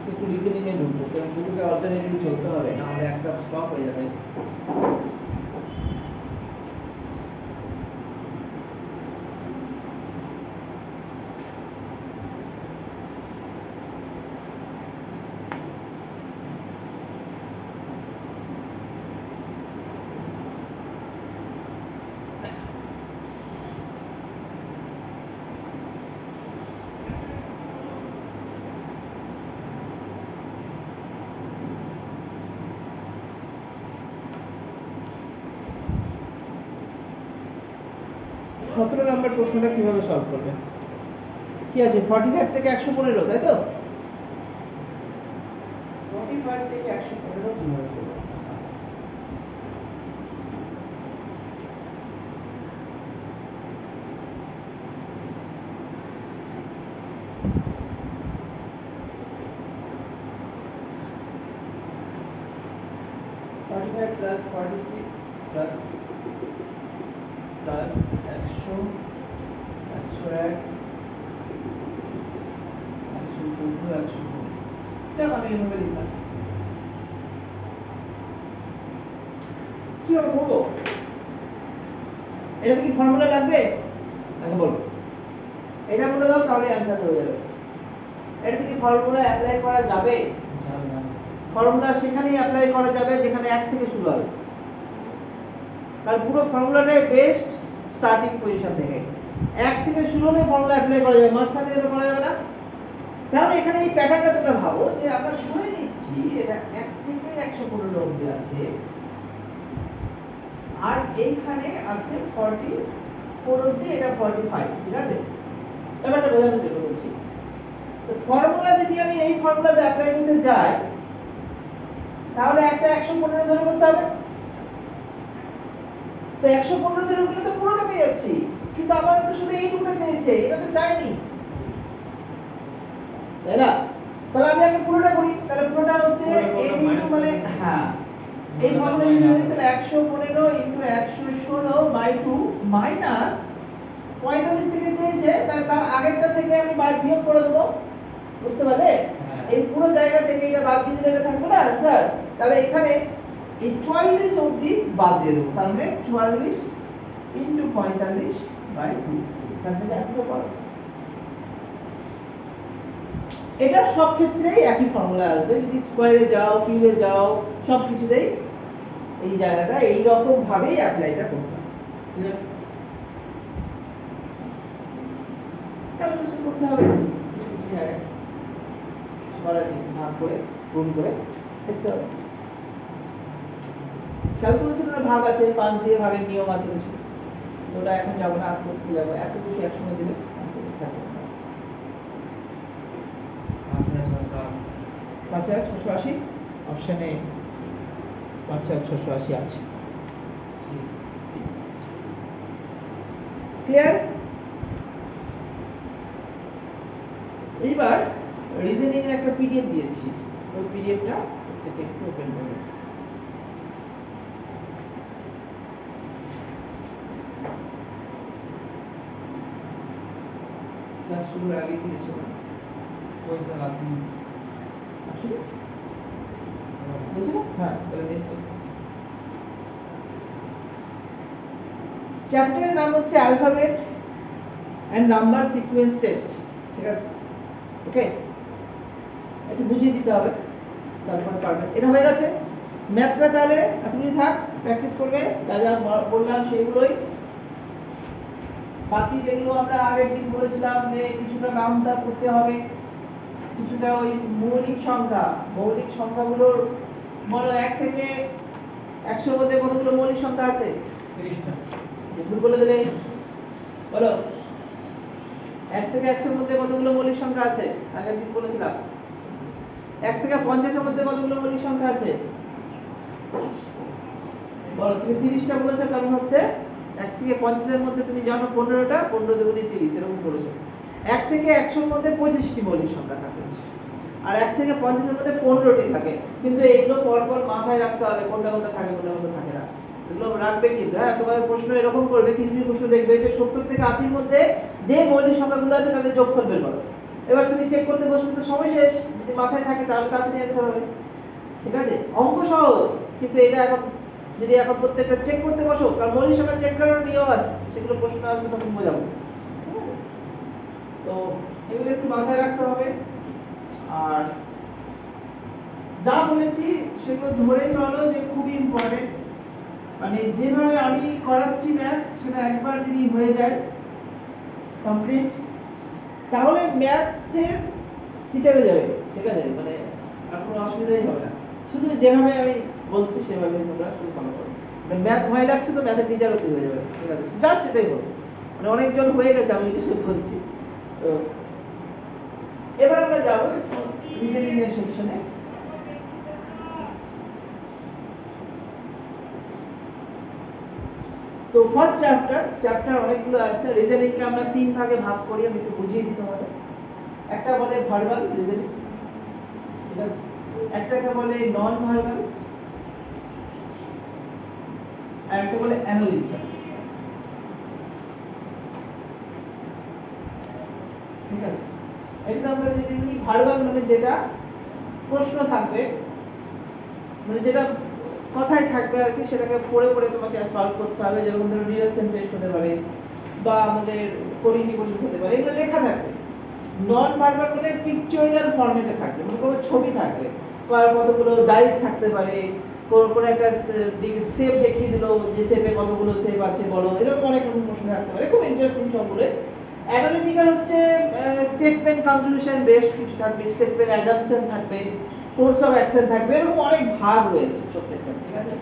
একটু রিজনিং এ ঢুকবো, কারণ দুটোকে অল্টারনেটিভ চলতে হবে, না হলে একটা স্টপ হয়ে যাবে। সতেরো নম্বর প্রশ্নটা কিভাবে সলভ করবে? কি আছে, 45 থেকে 115, তাই তো? 45 থেকে 115 কিভাবে করবে? প্লাস 46 প্লাস প্লাস 100 101 114 115, এটা আমি এভাবে লিখলাম। কি হবে করবো? এটা কি ফর্মুলা লাগবে? আগে বলো, এটা বলে দাও, তাহলে অ্যানসার হয়ে যাবে। এটা কি ফর্মুলা অ্যাপ্লাই করা যাবে? ফর্মুলা সেখানেই অ্যাপ্লাই করা যাবে যেখানে 1 থেকে শুরু হবে, কারণ পুরো ফর্মুলাটাই বেস্ট স্টার্টিং পজিশন থেকে 1 থেকে শুরু হলে ফর্মুলা অ্যাপ্লাই করা যাবে, মাঝখান থেকে তো করা যাবে না। তাহলে এখানে এই প্যাটার্নটা তোমরা ভাবো যে আমরা ধরে নিচ্ছি এটা 1 থেকে 115 অবধি আছে, আর এইখানে আছে 44 অবধি, এটা 45, ঠিক আছে? ব্যাপারটা বোঝানোর জন্য বলছি। তো ফর্মুলা যদি আমি এই ফর্মুলাতে অ্যাপ্লাই করতে যাই, তাহলে একটা 115 ধরে করতে হবে, তো 115 ধরে করলে তো পুরোটা পেয়ে যাচ্ছি, কিন্তু আমাদের তো শুধু এই টুকটা চেয়েছে, এটা তো চাইনি, তাই না? তাহলে আমি আগে পুরোটা করি, তাহলে পুরোটা হচ্ছে মানে হ্যাঁ এই ফর্মুলা যদি তাহলে 115 * 116 / 2 মাইনাস 45 থেকে চেয়েছে, তাহলে তার আগেরটা থেকে আমি বাদ বিয়োগ করে দেবো, বুঝতে পারলে? হ্যাঁ। এই পুরো জায়গা থেকে এটা বাদ দিয়ে দিলে এটা থাকবে না স্যার, তাহলে এখানে এই 44 অবধি বাদ দিয়ে দেবো, তার মানে 44 ইনটু 45 বাই 2, এখান থেকে অ্যান্সার পাবো। এটা সব ক্ষেত্রেই একই ফর্মুলা আসবে, যদি স্কয়ারে যাও কিউবে যাও সব কিছুতেই এই জায়গাটা এই রকম ভাবেই অ্যাপ্লাইটা করতে হবে। ক্লিয়ার? ক্যালকুলেশন করতে হবে কিছু জায়গায় সরাসরি ভাগ করে গুণ করে দেখতে হবে। ক্যালকুলেশনের ভাগ আছে, 5 দিয়ে ভাগের নিয়ম আছে কিছু, ওটা এখন যাবো না, আস্তে আস্তে যাবো, এত বেশি একসঙ্গে দিলে থাকবে না। 5680 অপশনে 5680 আছে। ক্লিয়ার? এইবার রিজনিং এর একটা পিডিএফ দিয়েছি, ওই পিডিএফটা থেকে একটু ওপেন করুন। ক্লাস শুরুর আগে দিয়েছি না? ওই স্যার আসুন। আসলে বুঝেছো না? হ্যাঁ, তাহলে দেখো। চ্যাপ্টারের নাম হচ্ছে alphabet and number sequence test, ঠিক আছে? ওকে, একটু বুঝিয়ে দিতে হবে, তারপর পারবে। এটা হয়ে গেছে। ম্যাথটা তাহলে এতগুলি থাক, প্র্যাকটিস করবে, যা যা বললাম সেগুলোই। বাকি যেগুলো আমরা আগের দিন বলেছিলাম যে কিছুটা নামতা করতে হবে, কিছুটা ওই মৌলিক সংখ্যাগুলোর বলো 1 থেকে 100 এর মধ্যে কতগুলো মৌলিক সংখ্যা আছে? 30টা। ভুল বলে দিলে বলো, 1 থেকে 100 এর মধ্যে কতগুলো মৌলিক সংখ্যা আছে? আগের দিন বলেছিলাম। 1 থেকে 50 এর মধ্যে কতগুলো মৌলিক সংখ্যা আছে? বলো, তুমি 30টা বলেছো, কারণ হচ্ছে 1 থেকে 50 এর মধ্যে তুমি জানো 15টা, 15 দুগুণে 30 এরকম বলেছো। 1 থেকে 100 এর মধ্যে 25টি মৌলিক সংখ্যা থাকে, আর 1 থেকে 50 এর মধ্যে 15টি থাকে। কিন্তু এইগুলো পরপর মাথায় রাখতে হবে, কোনটা কোনটা থাকে কোনটা কোনটা থাকে না, এগুলো রাখবে। কিন্তু হ্যাঁ, তোমাদের প্রশ্ন এরকম করবে, কিছু কিছু প্রশ্ন দেখবে যে 70 থেকে 80 এর মধ্যে যে মৌলিক সংখ্যাগুলো আছে তাদের যোগফল বের করো। এবার তুমি চেক করতে বসবে তো সময় শেষ, যদি মাথায় থাকে তাহলে তাড়াতাড়ি অ্যানসার হবে। ঠিক আছে, অঙ্ক সহজ, কিন্তু এটা এখন যদি এখন প্রত্যেকটা চেক করতে বসো, কারণ মৌলিক সংখ্যা চেক করার নিয়ম আছে, সেগুলো প্রশ্ন আসবে তখন বোঝাবো। ঠিক আছে, তো এগুলো একটু মাথায় রাখতে হবে। আর যা বলেছি সেগুলো ধরে চলো, যে খুবই ইম্পর্টেন্ট। মানে যেভাবে আমি করাচ্ছি ম্যাথ, সেটা একবার যদি হয়ে যায় কমপ্লিট, তাহলে ম্যাথের টিচার হয়ে যাবে। ঠিক আছে, মানে আর কোনো অসুবিধাই হবে না। শুধু যেভাবে আমি বলছি সেভাবে তোমরা শুধু ফলো করো। মানে ম্যাথ ভয় লাগছে তো ম্যাথের টিচার হতে হয়ে যাবে। ঠিক আছে, জাস্ট এটাই বলো। মানে অনেকজন হয়ে গেছে, আমি কিছু বলছি। তো এবার আমরা যাবো রিজনিং এর সেকশনে। তো ফার্স্ট চ্যাপ্টার অনেকগুলো আছে। রিজনিং কে আমরা 3 ভাগে ভাগ করি, আমি একটু বুঝিয়ে দিই তোমাদের। একটা বলে ভার্বাল রিজনিং, ঠিক আছে, একটাকে বলে নন ভার্বাল, আর একটা বলে অ্যানালিটিক্যাল। ঠিক আছে, এক্সাম্পল যদি নিই, ভার্বাল মানে যেটা প্রশ্ন থাকবে, মানে যেটা কথাই থাকবে আর কি, সেটাকে পড়ে পড়ে তোমাকে সলভ করতে হবে। যেরকম ধরো রিলেশন টেস্ট হতে পারে, বা আমাদের করিনি হতে পারে, এগুলো লেখা থাকবে। নন ভার্বাল মানে পিকচরিয়াল ফরম্যাটে থাকবে, মানে কোনো ছবি থাকবে, বা কতগুলো ডাইস থাকতে পারে, কোনো একটা শেপ দেখিয়ে দিল, যে শেপে কতগুলো শেপ আছে বলো, এরকম অনেক রকম প্রশ্ন থাকতে পারে, খুব ইন্টারেস্টিং সবগুলো। অ্যানালিটিক্যাল হচ্ছে স্টেটমেন্ট কনক্লুশন বেসড কিছু থাকবে, স্টেটমেন্ট অ্যাজাম্পশন থাকবে, কোর্স অফ অ্যাকশন থাকবে, এরকম অনেক ভাগ রয়েছে প্রত্যেকটা। ঠিক আছে,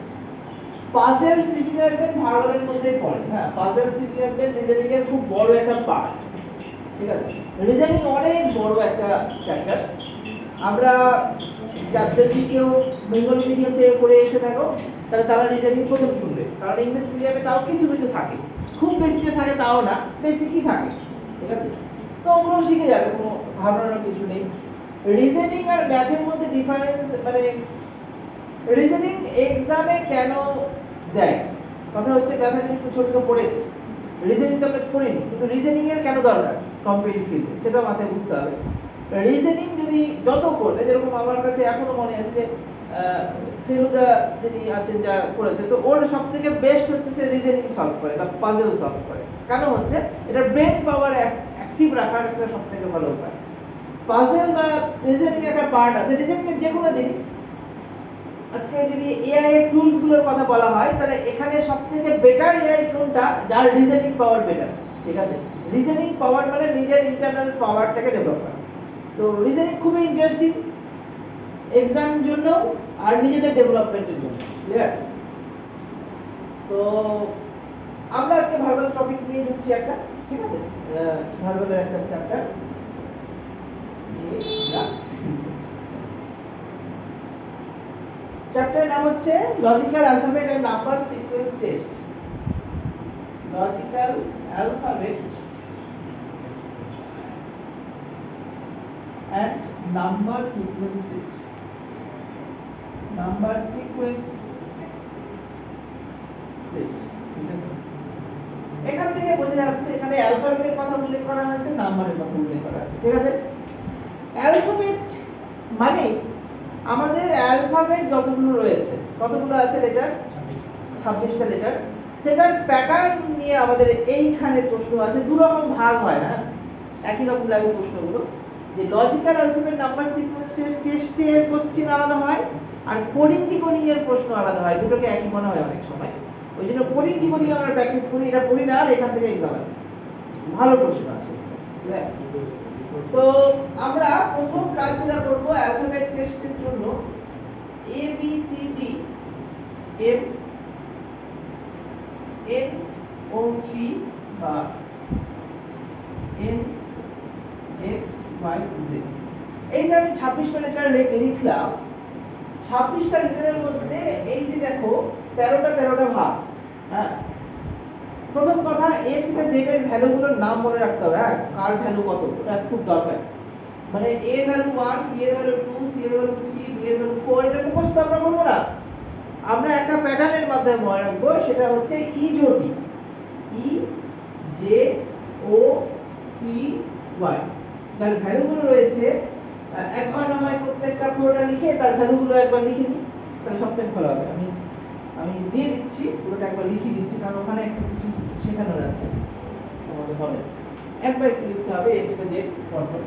পাজল সিটি রাখবেন ভার্বালের মধ্যেই পড়ে। হ্যাঁ, পাজল সিটি রাখবেন রিজনিং এর খুব বড় একটা পার্ট। ঠিক আছে, রিজনিং অনেক বড় একটা চ্যাপ্টার। আমরা যাদের কেউ বেঙ্গলি মিডিয়াম থেকে পড়ে এসে থাকো, তাহলে তারা রিজনিং প্রথম শুনবে, কারণ ইংলিশ মিডিয়ামে তাও কিছু কিছু থাকে, খুব বেশি যে থাকে তাও না, বেসিকই থাকে। ঠিক আছে, তো ওগুলো শিখে যাবে, কোনো ভাবনার কিছু নেই। রিজনিং আর ম্যাথের মধ্যে ডিফারেন্স, মানে রিজনিং এক্সামে কেন দেয়, কথা হচ্ছে ম্যাথমেটিক্স ছোট থেকে পড়েছি, রিজনিং তো আমরা করিনি, কিন্তু রিজনিং এর কেন দরকার কম্পিটিটিভ ফিল্ডে সেটা মাথায় বুঝতে হবে। রিজনিং যদি যত করবে, যেরকম আমার কাছে এখনো মনে আছে যে ফেলুদা যিনি আছেন যা করেছে, তো ওর সবথেকে বেস্ট হচ্ছে সে রিজনিং সলভ করে বা পাজল সলভ করে। কেন হচ্ছে এটা ব্রেন পাওয়ার অ্যাক্টিভ রাখার একটা সবথেকে ভালো উপায়। পাজল বা রিজনিং একটা পার্ট আছে, রিজনিং এর যে কোনো জিনিস। আজকে যদি এআই এর টুলস গুলোর কথা বলা হয়, তাহলে এখানে সবথেকে বেটার এআই কোনটা, যার রিজনিং পাওয়ার বেটার। ঠিক আছে, রিজনিং পাওয়ার মানে নিজের ইন্টারনাল পাওয়ারটাকে ডেভেলপ করা। তো রিজনিং খুবই ইন্টারেস্টিং এক্সাম জন্য আর নিজেদের ডেভেলপমেন্টের জন্য। ক্লিয়ার? তো আমরা আজকে ভার্বাল টপিক নিয়ে ঢুকছি একটা, ঠিক আছে, ভার্বালের একটা চ্যাপ্টার চ্যাপ্টার নাম হচ্ছে logical alphabet and number sequence test. Logical alphabet and number sequence test. Number sequence test. ঠিক আছে, এখান থেকে বোঝা যাচ্ছে এখানে অ্যালফাবেটের কথা উল্লেখ করা হয়েছে, নাম্বারের কথা উল্লেখ করা হয়েছে। ঠিক আছে, অ্যালফাবেট মানে আমাদের অ্যালফাবেট যতগুলো রয়েছে, কতগুলো আছে লেটার, 26টা লেটার, সেটার প্যাটার্ন নিয়ে আমাদের এইখানে প্রশ্ন আছে। দু রকম ভাগ হয়, হ্যাঁ, একই রকম লাগে প্রশ্নগুলো। যে লজিক্যাল অ্যালফাবেট নাম্বার সিকোয়েন্স টেস্টের কোশ্চেন আলাদা হয়, আর কোডিং ডিকোডিং এর প্রশ্ন আলাদা হয়। দুটোকে একই মনে হয় অনেক সময়, ওই জন্য কোডিং ডিকোডিং আমরা প্র্যাকটিস করি, এটা পড়ি না, আর এখান থেকে এক্সাম আসে, ভালো প্রশ্ন আসে। তো আমরা প্রথম কাজ যেটা করব অ্যালফাবেট টেস্টের জন্য A B C D M N O P বা এন এক্স ওয়াই জেড, এই যে আমি 26টা লেটার লিখলাম, 26টা লেটারের মধ্যে এই যে দেখো 13টা ভাগ। হ্যাঁ, প্রথম কথা এ থেকে জেড এর ভ্যালুগুলোর নাম মনে রাখতে হবে। হ্যাঁ, কার ভ্যালু কত, এটা খুব দরকার। মানে এ ভ্যালু 1, বি এর ভ্যালু 2, সি এর ভ্যালু 3, ডি এর ভ্যালু 4, এটা মুখস্থ আমরা করবো না, আমরা একটা প্যাটার্নের মাধ্যমে মনে রাখবো। সেটা হচ্ছে ই জোডি, E J O P Y, যার ভ্যালুগুলো রয়েছে একবার না হয় প্রত্যেকটা পুরোটা লিখে তার ভ্যালুগুলো একবার লিখে নিই, তাহলে সবথেকে ভালো হবে। আমি দিয়ে দিচ্ছি, পুরোটা একবার লিখে দিচ্ছি, কারণ ওখানে একটা কিছু শেখানোর আছে আমাদের হবে। একবার একটু লিখতে হবে এ থেকে জেড পরপর।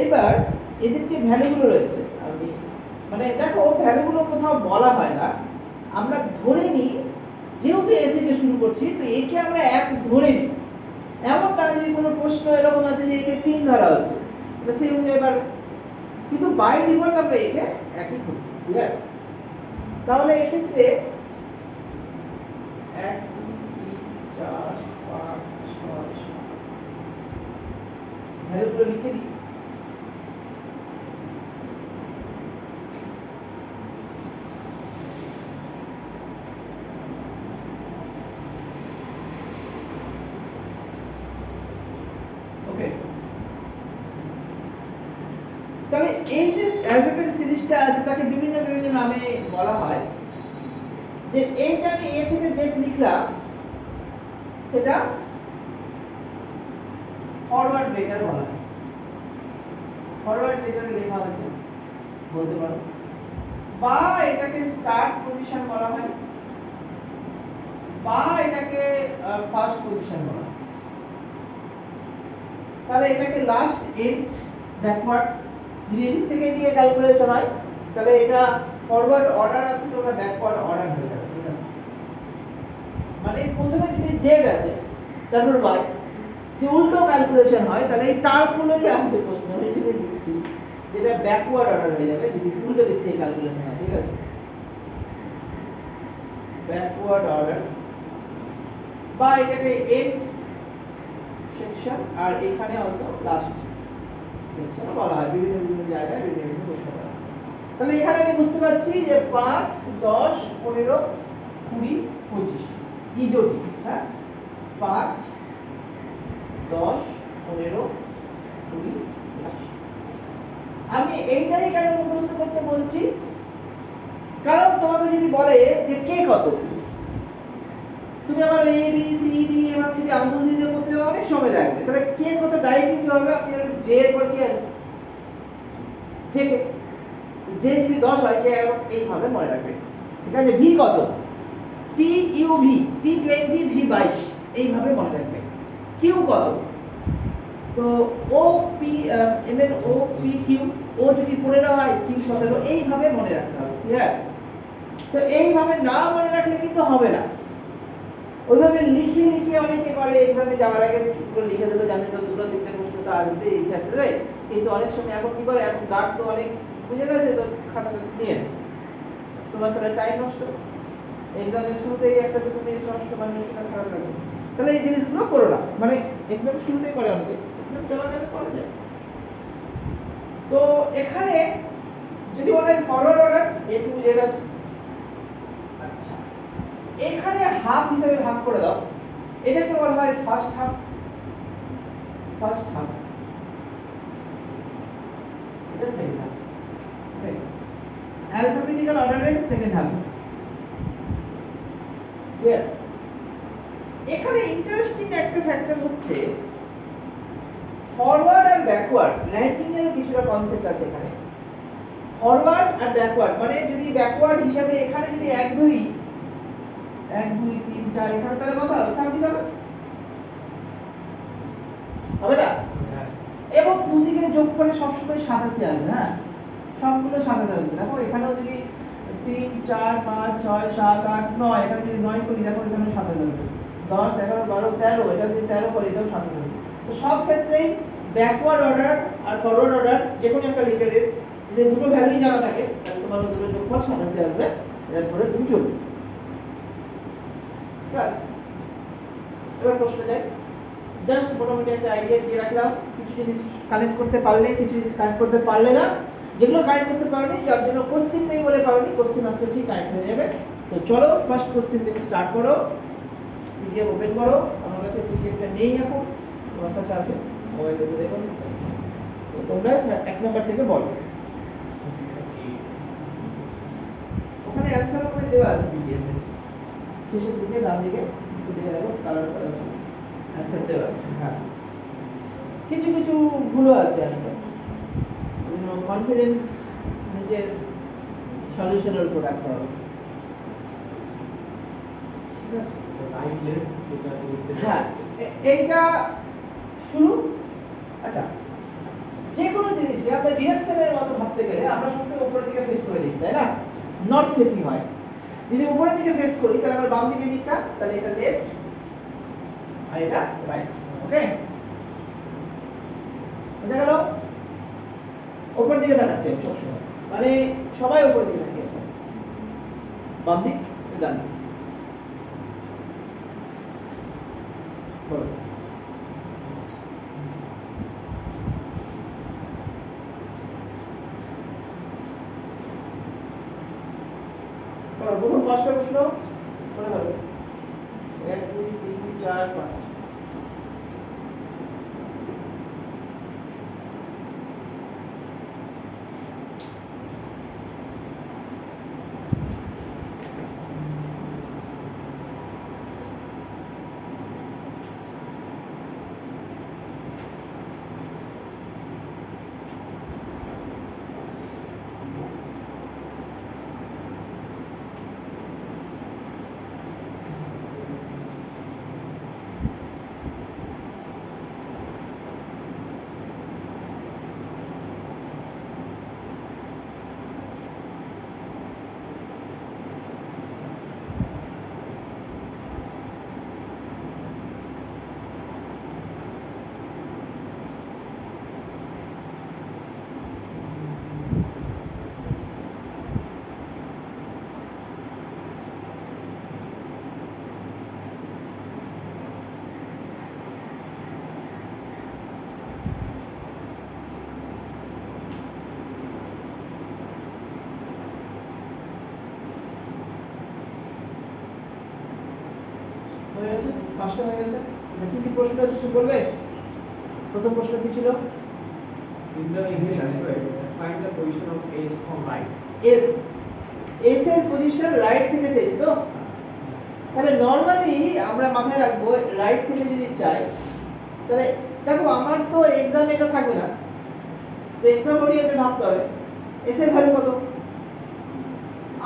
এবার এদের যে ভ্যালুগুলো রয়েছে, আমি মানে দেখো ভ্যালুগুলো কোথাও বলা হয় না, আমরা ধরে নিই, যেহেতু এ থেকে শুরু করছি তো একে আমরা এক ধরে নিই। এমন না যে কোনো প্রশ্ন এরকম আছে যে একে 3 ধরা হচ্ছে, তো সেই অনুযায়ী পারবে, কিন্তু বাই ডিফল্ট আমরা একে একই ধরি। ক্লিয়ার? তাহলে এই ক্ষেত্রে 1 2 3 4 5 6 ভ্যালুগুলো লিখে দিই। তাহলে এই যে অ্যালফাবেট সিরিজটা আছে তাকে বিভিন্ন বিভিন্ন নামে বলা হয়। যে এই যে আমি এ থেকে জেড লিখলাম, সেটা ফরওয়ার্ড লেটার বলা হয়। ফরওয়ার্ড লেটারে লেখা হয়েছে বলতে পারো, বা এটাকে স্টার্ট পজিশন বলা হয়, বা এটাকে ফার্স্ট পজিশন বলা হয়। তাহলে এটাকে লাস্ট এন্ড ব্যাকওয়ার্ড এদিক থেকে দিয়ে ক্যালকুলেশন হয়, তাহলে এটা ফরওয়ার্ড অর্ডার আছে তো ওটা ব্যাকওয়ার্ড অর্ডার হয়ে যাবে। ঠিক আছে, মানে প্রথমে যদি জেড আছে তারপর ওয়াই, যদি উল্টো ক্যালকুলেশন হয় তাহলে এই টার্মগুলোই আসবে প্রশ্ন, এই জন্য লিখছি যেটা ব্যাকওয়ার্ড অর্ডার হয়ে যাবে যদি উল্টো দিক থেকে ক্যালকুলেশন হয়। ঠিক আছে, ব্যাকওয়ার্ড অর্ডার, বা এটাকে এন্ড সেকশন, আর এখানে হয়তো লাস্ট সেকশন বলা হয়, বিভিন্ন বিভিন্ন জায়গায় বিভিন্ন বিভিন্ন প্রশ্ন করা হয়। তাহলে এখানে আমি বুঝতে পারছি যে 5, 10, 15, 20, 25 ইজোটি, হ্যাঁ 5, 10, 15, 20, 25। আমি এইটাই কেন মুখস্থ করতে বলছি, কারণ তোমাকে যদি বলে যে কে কত, তুমি আবার এ বি সি ডি এভাবে যদি আঙ্গুল দিয়ে করতে যাও অনেক সময় লাগবে। তাহলে কে কত ডাইরেক্টলি কি হবে, আপনি জে এর পর কি আছে, জে কে, জে যদি 10 হয় কে এইভাবে মনে রাখবে, ঠিক আছে। ভি কত, T U V, T 20, V 22, এইভাবে মনে রাখবে। কিউ কত, তো O P M N O P Q, O যদি 15 হয় কিউ 17, এইভাবে মনে রাখতে হবে, ক্লিয়ার। তো এইভাবে না মনে রাখলে কিন্তু হবে না। ওইভাবে লিখে লিখে অনেকে করে এক্সামে যাওয়ার আগে পুরো লিখে দিল, জানে তো দুটো তিনটে প্রশ্ন তো আসবে এই চ্যাপ্টারে, কিন্তু অনেক সময় এখন কি করে, এখন গার্ড তো অনেক বুঝে গেছে, তো খাতাটা নিয়ে তোমার তাহলে টাইম নষ্ট, এক্সামের শুরুতেই একটা দুটো মিনিট নষ্ট, মানে সেটা খারাপ লাগবে। তাহলে এই জিনিসগুলো করো না, মানে এক্সামের শুরুতেই করে অনেকে, এক্সাম চলাকালে করা যায়। তো এখানে যদি বলে forward order A to Z আছে, আচ্ছা এখানে হাফ হিসেবে ভাগ করে দাও, এটাকে বলা হয় ফার্স্ট হাফ, ফার্স্ট হাফ, এটা সেকেন্ড হাফ, ওকে। অ্যালফাবেটিক্যাল অর্ডারের সেকেন্ড হাফ, ক্লিয়ার। এখানে ইন্টারেস্টিং একটা ফ্যাক্টর হচ্ছে ফরওয়ার্ড আর ব্যাকওয়ার্ড র‍্যাঙ্কিং এরও কিছুটা কনসেপ্ট আছে এখানে। ফরওয়ার্ড আর ব্যাকওয়ার্ড মানে যদি ব্যাকওয়ার্ড হিসাবে এখানে যদি 1 ধরি, 1 2 3 4, এখানে তাহলে কত হবে, 26 হবে, হবে না? এবং দুদিকে যোগ করে সবসময় 87 আসবে, হ্যাঁ সবগুলো 87 আসবে। দেখো এখানেও যদি 3 4 5 6 7 8 9, এখানে যদি 9 করি, দেখো এখানে 27 আসবে, 10 11 12 13, এটা যদি 13 করি এটাও 27 আসবে। তো সব ক্ষেত্রেই ব্যাকওয়ার্ড অর্ডার আর ফরওয়ার্ড অর্ডার যে কোনো একটা লিটারের যদি দুটো ভ্যালুই জানা থাকে, তাহলে তোমার দুটো যোগফল 87 আসবে, এটা ধরে তুমি চলবে, ঠিক আছে। এবার প্রশ্ন যাই, জাস্ট মোটামুটি একটা আইডিয়া দিয়ে রাখলাম, কিছু জিনিস কানেক্ট করতে পারলে, কিছু জিনিস কানেক্ট করতে পারলে না, যেগুলো কানেক্ট করতে পারোনি, যার জন্য কোশ্চেন নেই বলে পারোনি, কোশ্চেন আসলে ঠিক কানেক্ট হয়ে যাবে। তো চলো ফার্স্ট কোশ্চেন থেকে স্টার্ট করো, পিডিএফ ওপেন করো, আমার কাছে পিডিএফটা নেই এখন, তোমার কাছে আছে, মোবাইলে তো দেখো, তো তোমরা 1 নাম্বার থেকে বলো, ওখানে অ্যানসার করে দেওয়া আছে পিডিএফ এর শেষের দিকে ডান দিকে কিছু দিয়ে দেখো, কালার করা আছে, অ্যানসার দেওয়া আছে, হ্যাঁ কিছু কিছু ভুলও আছে অ্যানসার, কনফিডেন্স নিজের সলিউশনের উপর রাখতে হবে, ঠিক আছে। রাইট লেফট এটা হ্যাঁ এইটা শুরু, আচ্ছা যে কোনো জিনিস আমরা ডিরেকশনের মতো ভাবতে গেলে আমরা সবসময় উপরের দিকে ফেস করে দিই, তাই না, নর্থ ফেসিং হয়। যদি উপরের দিকে ফেস করি তাহলে আমার বাম দিকে দিকটা, তাহলে এটা লেফট আর এটা রাইট, ওকে বুঝা গেল। উপর দিকে দেখাচ্ছে সবসময়, মানে সবাই উপর দিকে দেখিয়েছে, বাম দিক ডান দিক, বলো প্রথম 5টা প্রশ্ন মনে হবে, 1 2 3 4 5, হয়ে গেছে, পাঁচটা হয়ে গেছে। আচ্ছা কি কি প্রশ্ন আছে তুমি বলবে? প্রথম প্রশ্ন কি ছিল? In the English alphabet, find the position of S from right. S, S এর পজিশন রাইট থেকে চেয়েছি তো, তাহলে নরমালি আমরা মাথায় রাখবো রাইট থেকে যদি চাই, তাহলে দেখো আমার তো এক্সাম এটা থাকবে না, তো এক্সাম ওরিয়েন্টেড ভাবতে হবে। এস এর ভ্যালু কত?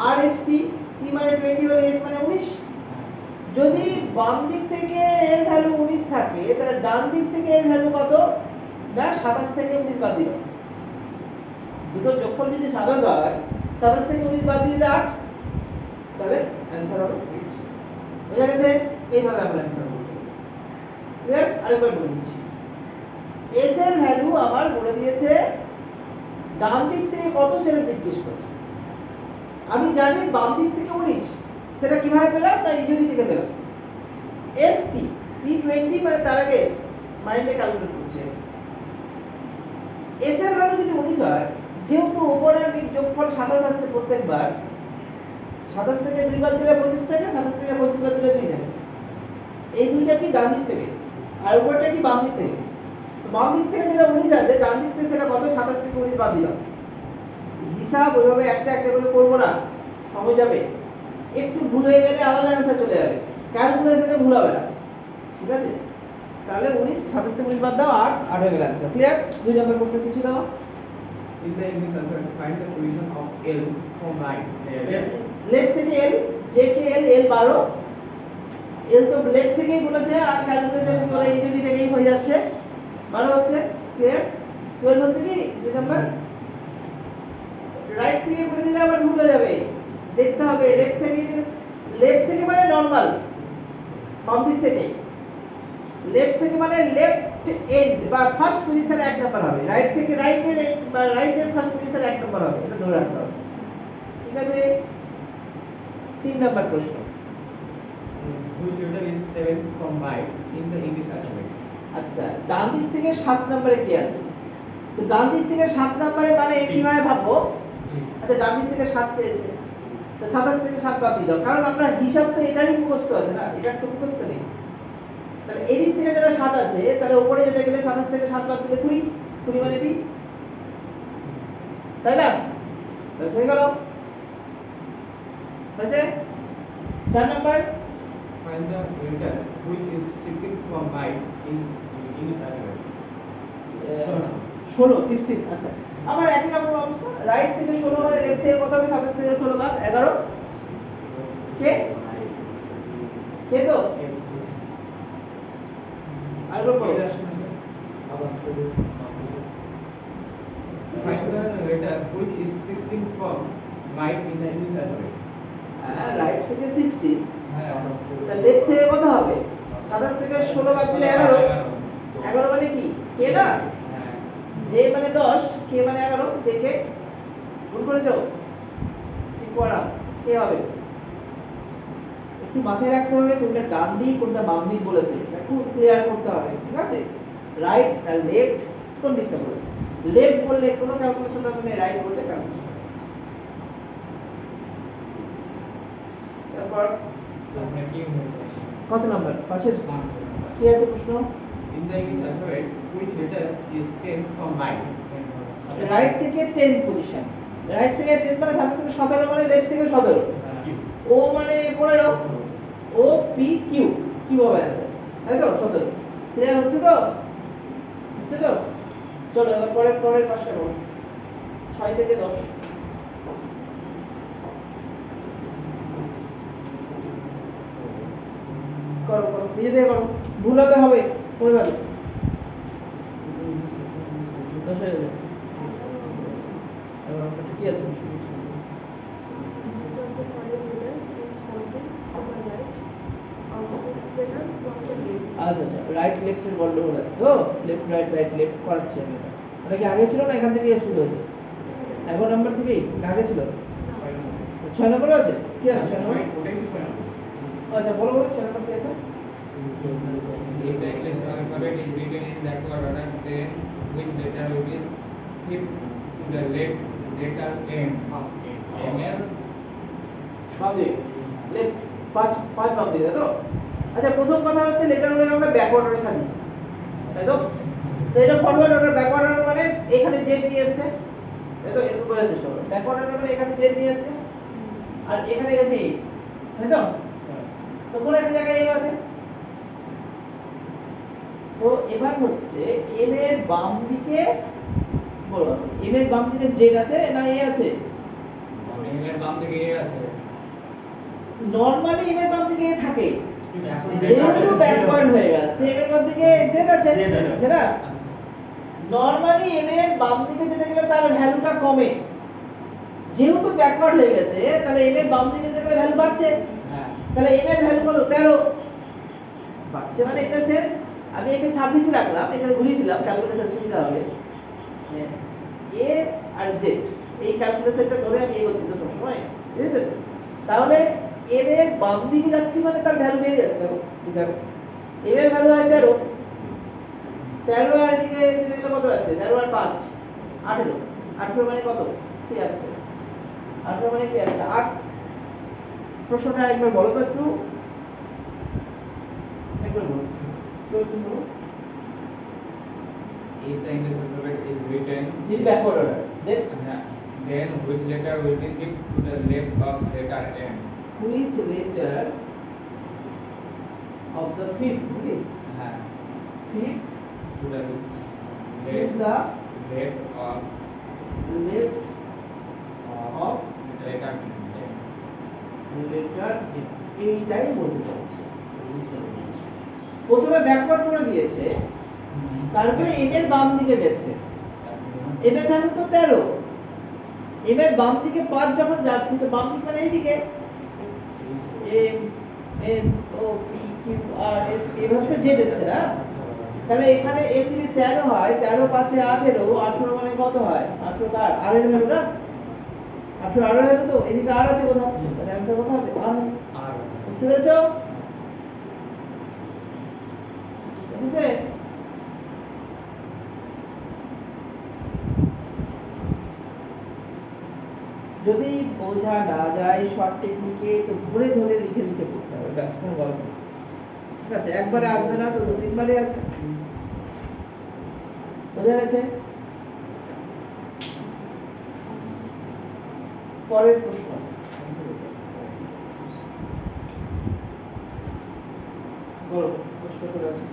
আর এস টি, টি মানে 20 হলে এস মানে 19। যদি বাম দিক থেকে এর ভ্যালু 19 থাকে, তাহলে ডান দিক থেকে এর ভ্যালু কত? না 27 থেকে 19 বাদ দিলাম। দুটো যোগফল যদি 27 হয়, 27 থেকে 19 বাদ দিলে 8, তাহলে অ্যানসার হবে 8। বুঝা গেছে? এইভাবে আমরা অ্যানসার করব। ক্লিয়ার? আরেকবার বলে দিচ্ছি। এস এর ভ্যালু আমার বলে দিয়েছে, ডান দিক থেকে কত সেটা জিজ্ঞেস করছে। আমি জানি বাম দিক থেকে 19, সেটা কিভাবে পেলাম? না ইউবি থেকে পেলাম। এস টি, টি 20 মানে তার আগে এস, মাইন্ডে ক্যালকুলেট করছে। এস এর ভ্যালু যদি 19 হয়, যেহেতু উপর আর নিচ যোগফল 27 আসছে প্রত্যেকবার, 27 থেকে 2 বাদ দিলে 25 থাকে, 27 থেকে 25 বাদ দিলে 2 থাকে। এই দুইটা কি ডান দিক থেকে, আর উপরটা কি বাম দিক থেকে। তো বাম দিক থেকে যেটা 19 আছে, ডান দিক থেকে সেটা কত? 27 থেকে 19 বাদ দিলাম। হিসাব ওইভাবে একটা একটা করে করব না, সময় যাবে। একটু ভুল হয়ে গেলে আলাদা অ্যানসার চলে যাবে, ক্যালকুলেশনে ভুল হবে না। ঠিক আছে? তাহলে 19, 27 থেকে 19 বাদ দাও, 8 হয়ে গেল অ্যানসার। ক্লিয়ার? 2 নম্বর প্রশ্ন কি ছিল? In the English alphabet, find the position of L from right. Left থেকে এল, জে কে এল, এল 12, এল তো লেফট থেকেই বলেছে, আর ক্যালকুলেশন কি করে ইউবি থেকেই হয়ে যাচ্ছে। 12 হচ্ছে। ক্লিয়ার? 12 হচ্ছে কি 2 নাম্বার? রাইট থেকে বলে দিলে আবার ভুল হয়ে যাবে, দেখতে হবে লেফট থেকে। লেফট থেকে মানে নরমাল, বাম দিক থেকে। লেফট থেকে মানে লেফট এন্ড বা ফার্স্ট পজিশনে 1 নাম্বার হবে। রাইট থেকে রাইটের বা রাইটের ফার্স্ট পজিশনে 1 নাম্বার হবে, এটা ধরে রাখতে হবে। ঠিক আছে? 3 নাম্বার প্রশ্ন। Which letter is 7 from right in the English alphabet? আচ্ছা, ডান দিক থেকে 7 নম্বরে কি আছে? তো ডান দিক থেকে 7 নম্বরে মানে কিভাবে ভাববো? আচ্ছা ডান দিক থেকে 7 চেয়েছে, তো 27 থেকে 7 বাদ দিয়ে দাও, কারণ আমরা হিসাব তো এটারই মুখস্থ আছে না, এটার তো মুখস্থ নেই। তাহলে এই দিক থেকে যেটা 7 আছে, তাহলে উপরে যেতে গেলে 27 থেকে 7 বাদ দিলে 20, 20 মানে এটি, তাই না? তাহলে হয়ে গেল। হয়েছে? 4 number. Find the letter which is 16 from right in English alphabet. 16, 16। আচ্ছা আমার একই রকম অবস্থা, রাইট থেকে 16 মানে লেফট থেকে কত হবে? 27 থেকে 16 বাদ 11। কে কে তো আরেকবার বলো। Find the letter which is 16 from right in the English alphabet. হ্যাঁ রাইট থেকে 16, তা লেফট থেকে কত হবে? 27 থেকে 16 বাদ দিলে 11। 11 মানে কি? কে না? জে মানে 10, কে মানে 11, জে কে ভুল করেছো, ঠিক পড়া কে হবে? একটু মাথায় রাখতে হবে কোনটা ডান দিক কোনটা বাম দিক বলেছে, এটা খুব ক্লিয়ার করতে হবে। ঠিক আছে? রাইট আর লেফট কোন দিকটা বলেছে? লেফট বললে কোনো ক্যালকুলেশন দরকার নেই, রাইট বললে ক্যালকুলেশন। তারপর কত নাম্বার? পাশের কি আছে প্রশ্ন? In the English alphabet, which letter is 10 from right? Right থেকে 10 পজিশন, রাইট থেকে 10 মানে 7 থেকে 17 মানে লেফট থেকে 17, ও মানে 15, ও পি কিউ, কিউ হবে অ্যানসার, তাই তো? 17। ক্লিয়ার হচ্ছে তো? হচ্ছে তো? চলো এবার পরের পাঁচটা করো, 6 থেকে 10। করো করো, নিজে থেকে করো, ভুল হবে পরে যাবে। 10 হয়ে যাবে। এবার কি আছে? Which of the following letters is pointing to the right of sixth letter from the left? আচ্ছা রাইট লেফটের গন্ডগোল আছে তো, লেফট রাইট রাইট লেফট করাচ্ছি আমি। এটা কি আগে ছিল না এখান থেকে শুরু হয়েছে? 11 নাম্বার থেকেই না আগে ছিল? 6 নম্বরে আছে? কি আছে 6 নম্বর? ওটাই তো 6 নম্বর। আচ্ছা বলো 6 নম্বর কি আছে? If the English alphabet is written in backward order, then which letter will be fifth to the left letter M? M. বাম দিকে লেফট, 5 বাম দিকে তো। আচ্ছা প্রথম কথা হচ্ছে লেটারগুলোকে আমরা ব্যাকওয়ার্ড অর্ডারে সাজিয়েছি, তাই তো? তো এটা ফরওয়ার্ড অর্ডার, ব্যাকওয়ার্ড অর্ডার মানে এখানে জেড নিয়ে এসেছে, তাই তো? একটু বোঝার চেষ্টা করো। ব্যাকওয়ার্ড অর্ডার মানে এখানে জেড নিয়ে এসেছে আর এখানে গেছে এ, তাই তো? তো কোন একটা জায়গায় এম আছে, তো এবার হচ্ছে এম এর বাম দিকে বলো, এম এর বাম দিকে জেড আছে না এ আছে? এর বাম দিকে এ আছে। নরমালি এম এর বাম দিকে এ থাকে, কিন্তু এখন যেহেতু ব্যাকওয়ার্ড হয়ে গেছে এম এর বাম দিকে জেড আছে, আছে না? নরমালি এম এর বাম দিকে যেতে গেলে তার ভ্যালুটা কমে, যেহেতু ব্যাকওয়ার্ড হয়ে গেছে তাহলে এম এর বাম দিকে যেতে গেলে ভ্যালু বাড়ছে, হ্যাঁ তাহলে এম এর ভ্যালু কত? 13 বাড়ছে, মানে এটা সেন্স আমি এখানে 26 রাখলাম, এখানে ঘুরিয়ে দিলাম ক্যালকুলেশন সুবিধা হবে। এ আর জেড এই ক্যালকুলেশনটা ধরে আমি এগোচ্ছি তো সবসময়, ঠিক আছে? তাহলে এম এর বাম দিকে যাচ্ছি মানে তার ভ্যালু বেড়ে যাচ্ছে, দেখো হিসাবে এম এর ভ্যালু হয় 13, 13 আর এদিকে যেতে গেলে কত আসছে? 13 আর 5 18, 18 মানে কত কি আসছে? 18 মানে কি আসছে? 8। প্রশ্নটা একবার বলো তো একটু, একবার বলো তো একটু বলো। If the English alphabet is written In backward order, then then which letter will be kept to the left of letter N? which letter of the fifth, okay, হ্যাঁ fifth to the which in left the left of left of letter N. letter N, এইটাই বলতে চাচ্ছি। প্রথমে ব্যাকওয়ার্ড করে দিয়েছে, তারপরে এম এর বাম দিকে গেছে, এম এর ভ্যালু তো 13, এম এর বাম দিকে 5 যখন যাচ্ছে তো বাম দিক মানে এইদিকে M N O P Q R S এভাবে তো জেড এসছে না, তাহলে এখানে এম যদি 13 হয় 13 5 18, 18 মানে কত হয়? 18 কার আর এর ভ্যালু না, 18 আর এর ভ্যালু, তো এদিকে আর আছে কোথাও, তাহলে অ্যানসার কত হবে? আর হবে। আর বুঝতে পেরেছো? এসেছে? যদি বোঝা না যায় শর্ট টেকনিকে তো ধরে ধরে লিখে লিখে করতে হবে, ব্যাস কোনো গল্প নেই। ঠিক আছে, একবারে আসবে না তো দু তিনবারে আসবে। বোঝা গেছে? পরের প্রশ্ন বলো, কষ্ট করে আসছে।